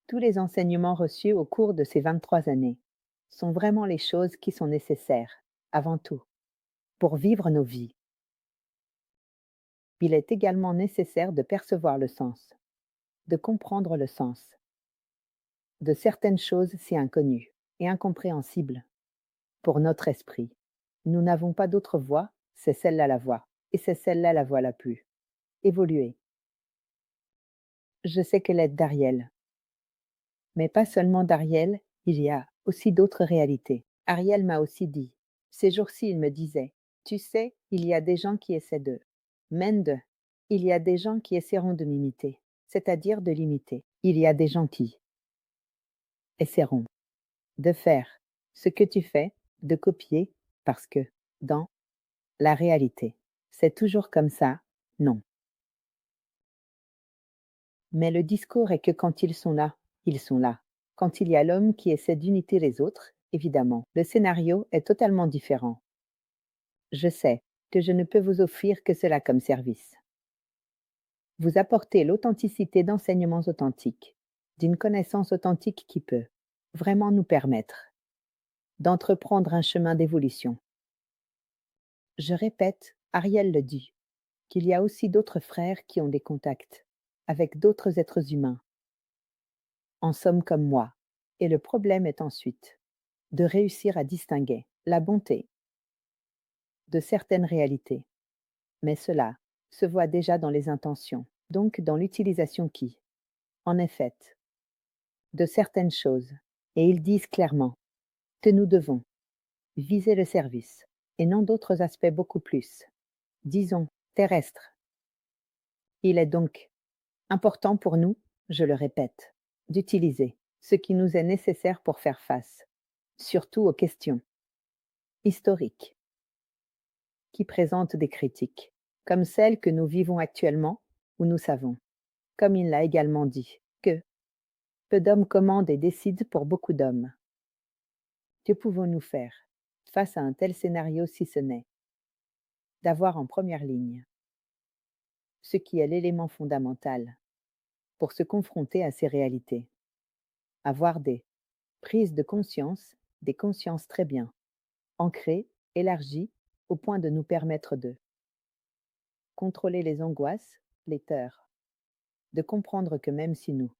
tous les enseignements reçus au cours de ces 23 années sont vraiment les choses qui sont nécessaires, avant tout, pour vivre nos vies. Il est également nécessaire de percevoir le sens, de comprendre le sens de certaines choses si inconnues et incompréhensibles pour notre esprit. Nous n'avons pas d'autre voie, c'est celle-là la voie, et c'est celle-là la voie la plus évoluée. Je sais que l'aide d'Ariel, mais pas seulement d'Ariel, il y a aussi d'autres réalités. Ariel m'a aussi dit, ces jours-ci il me disait, tu sais, il y a des gens qui essaient de Mende, il y a des gens qui essaieront de m'imiter, c'est-à-dire de l'imiter. Il y a des gens qui essaieront de faire ce que tu fais, de copier, parce que, dans la réalité, c'est toujours comme ça, non. Mais le discours est que quand ils sont là, ils sont là. Quand il y a l'homme qui essaie d'imiter les autres, évidemment, le scénario est totalement différent. Je sais que je ne peux vous offrir que cela comme service. Vous apportez l'authenticité d'enseignements authentiques, d'une connaissance authentique qui peut vraiment nous permettre d'entreprendre un chemin d'évolution. Je répète, Ariel le dit, qu'il y a aussi d'autres frères qui ont des contacts avec d'autres êtres humains, en somme comme moi, et le problème est ensuite de réussir à distinguer la bonté de certaines réalités. Mais cela se voit déjà dans les intentions, donc dans l'utilisation qui en est faite de certaines choses, et ils disent clairement que nous devons viser le service et non d'autres aspects beaucoup plus, disons, terrestres. Il est donc important pour nous, je le répète, d'utiliser ce qui nous est nécessaire pour faire face, surtout aux questions historiques qui présentent des critiques, comme celles que nous vivons actuellement, où nous savons, comme il l'a également dit, que peu d'hommes commandent et décident pour beaucoup d'hommes. Que pouvons-nous faire face à un tel scénario si ce n'est d'avoir en première ligne ce qui est l'élément fondamental pour se confronter à ces réalités. Avoir des prises de conscience, des consciences très bien, ancrées, élargies, au point de nous permettre de contrôler les angoisses, les peurs, de comprendre que même si nous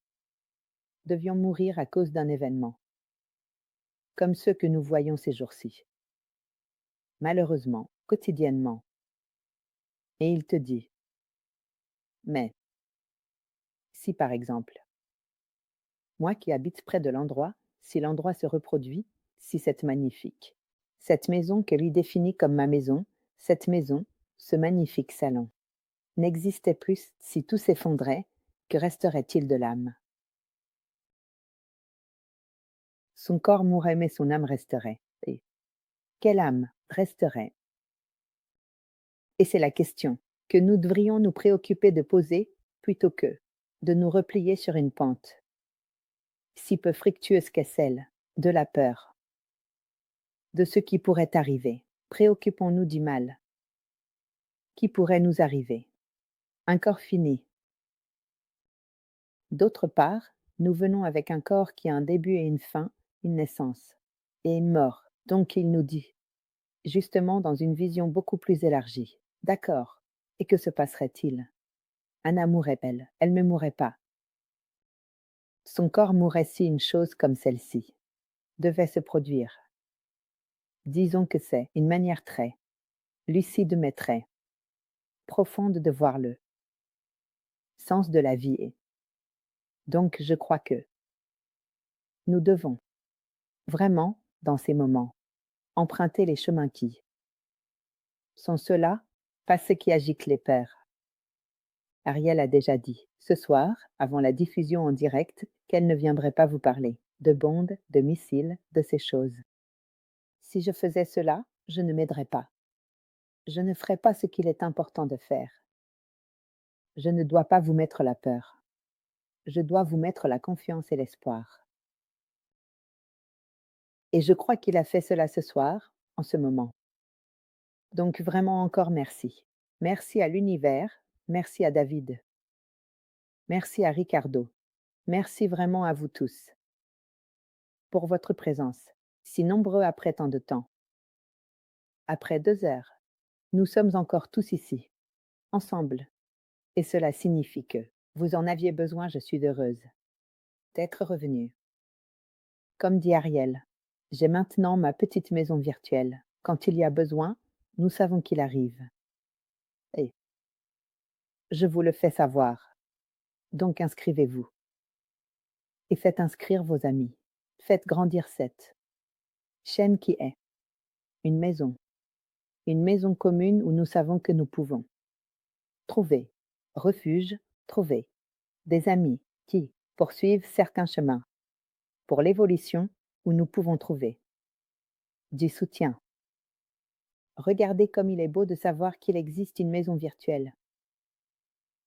devions mourir à cause d'un événement, comme ceux que nous voyons ces jours-ci, malheureusement, quotidiennement, et il te dit, mais si par exemple, moi qui habite près de l'endroit, si l'endroit se reproduit, si cette magnifique, cette maison que lui définit comme ma maison, cette maison, ce magnifique salon, n'existait plus, si tout s'effondrait, que resterait-il de l'âme? Son corps mourrait mais son âme resterait. Et quelle âme resterait? Et c'est la question que nous devrions nous préoccuper de poser plutôt que de nous replier sur une pente, si peu fructueuse qu'est celle de la peur, de ce qui pourrait arriver. Préoccupons-nous du mal qui pourrait nous arriver. Un corps fini. D'autre part, nous venons avec un corps qui a un début et une fin, une naissance, et une mort. Donc il nous dit, justement dans une vision beaucoup plus élargie, d'accord, et que se passerait-il? Anna mourrait belle, elle ne mourrait pas. Son corps mourrait si une chose comme celle-ci devait se produire. Disons que c'est une manière très lucide mais très profonde de voir le sens de la vie est. Donc je crois que nous devons vraiment, dans ces moments, emprunter les chemins qui sont ceux-là, pas ceux qui agitent les pères. Ariel a déjà dit, ce soir, avant la diffusion en direct, qu'elle ne viendrait pas vous parler de bombes, de missiles, de ces choses. Si je faisais cela, je ne m'aiderais pas. Je ne ferais pas ce qu'il est important de faire. Je ne dois pas vous mettre la peur. Je dois vous mettre la confiance et l'espoir. Et je crois qu'il a fait cela ce soir, en ce moment. Donc vraiment encore merci. Merci à l'univers, merci à David, merci à Ricardo, merci vraiment à vous tous pour votre présence, si nombreux après tant de temps. Après 2 heures, nous sommes encore tous ici, ensemble, et cela signifie que vous en aviez besoin, je suis heureuse d'être revenue. Comme dit Ariel, j'ai maintenant ma petite maison virtuelle. Quand il y a besoin, nous savons qu'il arrive. Et je vous le fais savoir. Donc inscrivez-vous. Et faites inscrire vos amis. Faites grandir cette chaîne qui est une maison. Une maison commune où nous savons que nous pouvons trouver refuge, trouver des amis qui poursuivent certains chemins pour l'évolution où nous pouvons trouver du soutien. Regardez comme il est beau de savoir qu'il existe une maison virtuelle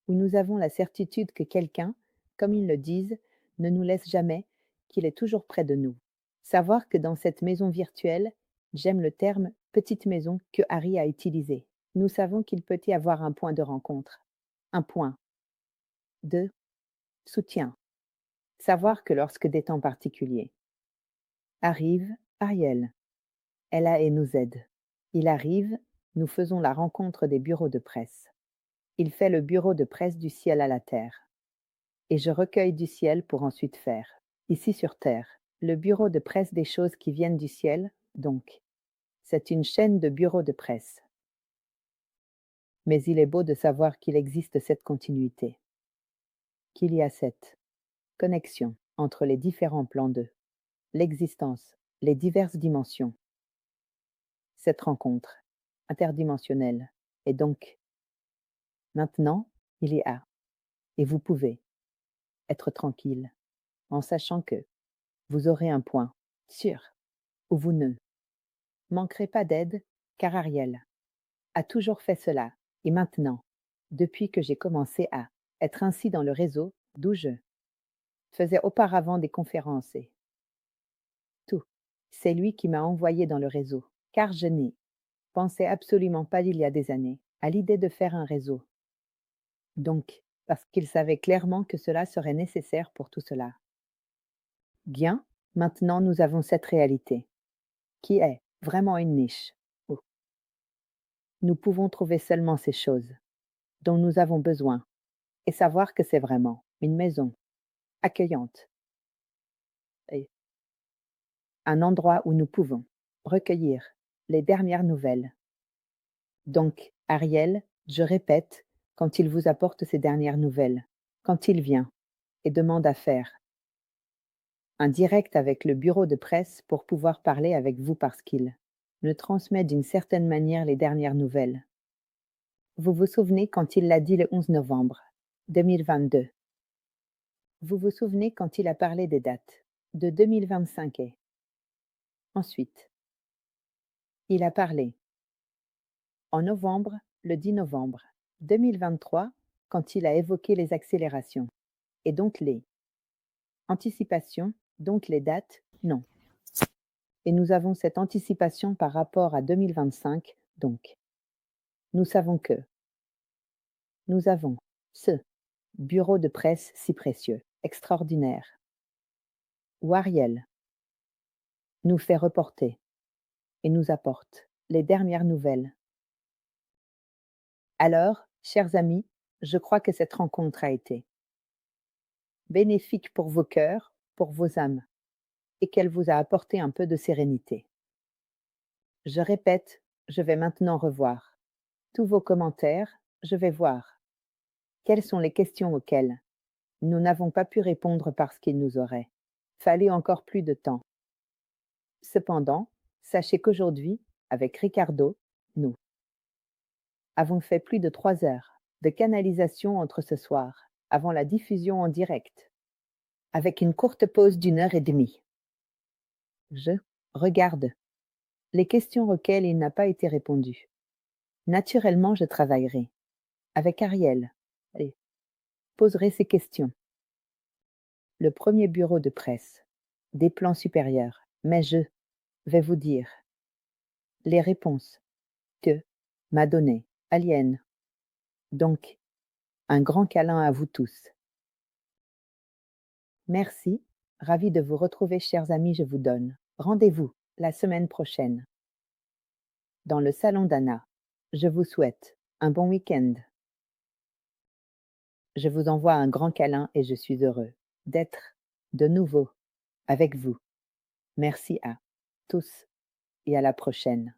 où nous avons la certitude que quelqu'un, comme ils le disent, ne nous laisse jamais, qu'il est toujours près de nous. Savoir que dans cette maison virtuelle, j'aime le terme petite maison que Harry a utilisé. Nous savons qu'il peut y avoir un point de rencontre, un point de soutien. Savoir que lorsque des temps particuliers arrivent, Ariel est là et nous aide. Il arrive, nous faisons la rencontre des bureaux de presse. Il fait le bureau de presse du ciel à la terre. Et je recueille du ciel pour ensuite faire, ici sur terre, le bureau de presse des choses qui viennent du ciel, donc. C'est une chaîne de bureaux de presse. Mais il est beau de savoir qu'il existe cette continuité, qu'il y a cette connexion entre les différents plans de l'existence, les diverses dimensions. Cette rencontre interdimensionnelle est donc maintenant, il y a, et vous pouvez être tranquille en sachant que vous aurez un point sûr où vous ne manquerez pas d'aide, car Ariel a toujours fait cela, et maintenant, depuis que j'ai commencé à être ainsi dans le réseau, d'où je faisais auparavant des conférences et tout, c'est lui qui m'a envoyé dans le réseau, car je n'y pensais absolument pas il y a des années à l'idée de faire un réseau. Donc, parce qu'il savait clairement que cela serait nécessaire pour tout cela. Bien, maintenant nous avons cette réalité, qui est vraiment une niche, où nous pouvons trouver seulement ces choses dont nous avons besoin et savoir que c'est vraiment une maison accueillante et un endroit où nous pouvons recueillir les dernières nouvelles. Donc, Ariel, je répète, quand il vous apporte ces dernières nouvelles, quand il vient et demande à faire un direct avec le bureau de presse pour pouvoir parler avec vous parce qu'il me transmet d'une certaine manière les dernières nouvelles. Vous vous souvenez quand il l'a dit le 11 novembre 2022. Vous vous souvenez quand il a parlé des dates de 2025 et ensuite, il a parlé en novembre, le 10 novembre 2023, quand il a évoqué les accélérations et donc les anticipations, donc les dates, non. Et nous avons cette anticipation par rapport à 2025, donc. Nous savons que nous avons ce bureau de presse si précieux, extraordinaire, où Ariel nous fait reporter et nous apporte les dernières nouvelles. Alors, chers amis, je crois que cette rencontre a été bénéfique pour vos cœurs, pour vos âmes, et qu'elle vous a apporté un peu de sérénité. Je répète, je vais maintenant revoir tous vos commentaires, je vais voir quelles sont les questions auxquelles nous n'avons pas pu répondre parce qu'il nous aurait fallu encore plus de temps. Cependant, sachez qu'aujourd'hui, avec Ricardo, nous avons fait plus de 3 heures de canalisation entre ce soir, avant la diffusion en direct, avec une courte pause d'1 heure et demie. Je regarde les questions auxquelles il n'a pas été répondu. Naturellement, je travaillerai avec Ariel et poserai ces questions. Le premier bureau de presse, des plans supérieurs, mais je vais vous dire les réponses que m'a donné Alien. Donc, un grand câlin à vous tous. Merci, ravi de vous retrouver, chers amis. Je vous donne rendez-vous la semaine prochaine dans le salon d'Anna. Je vous souhaite un bon week-end. Je vous envoie un grand câlin et je suis heureux d'être de nouveau avec vous. Merci à tous et à la prochaine.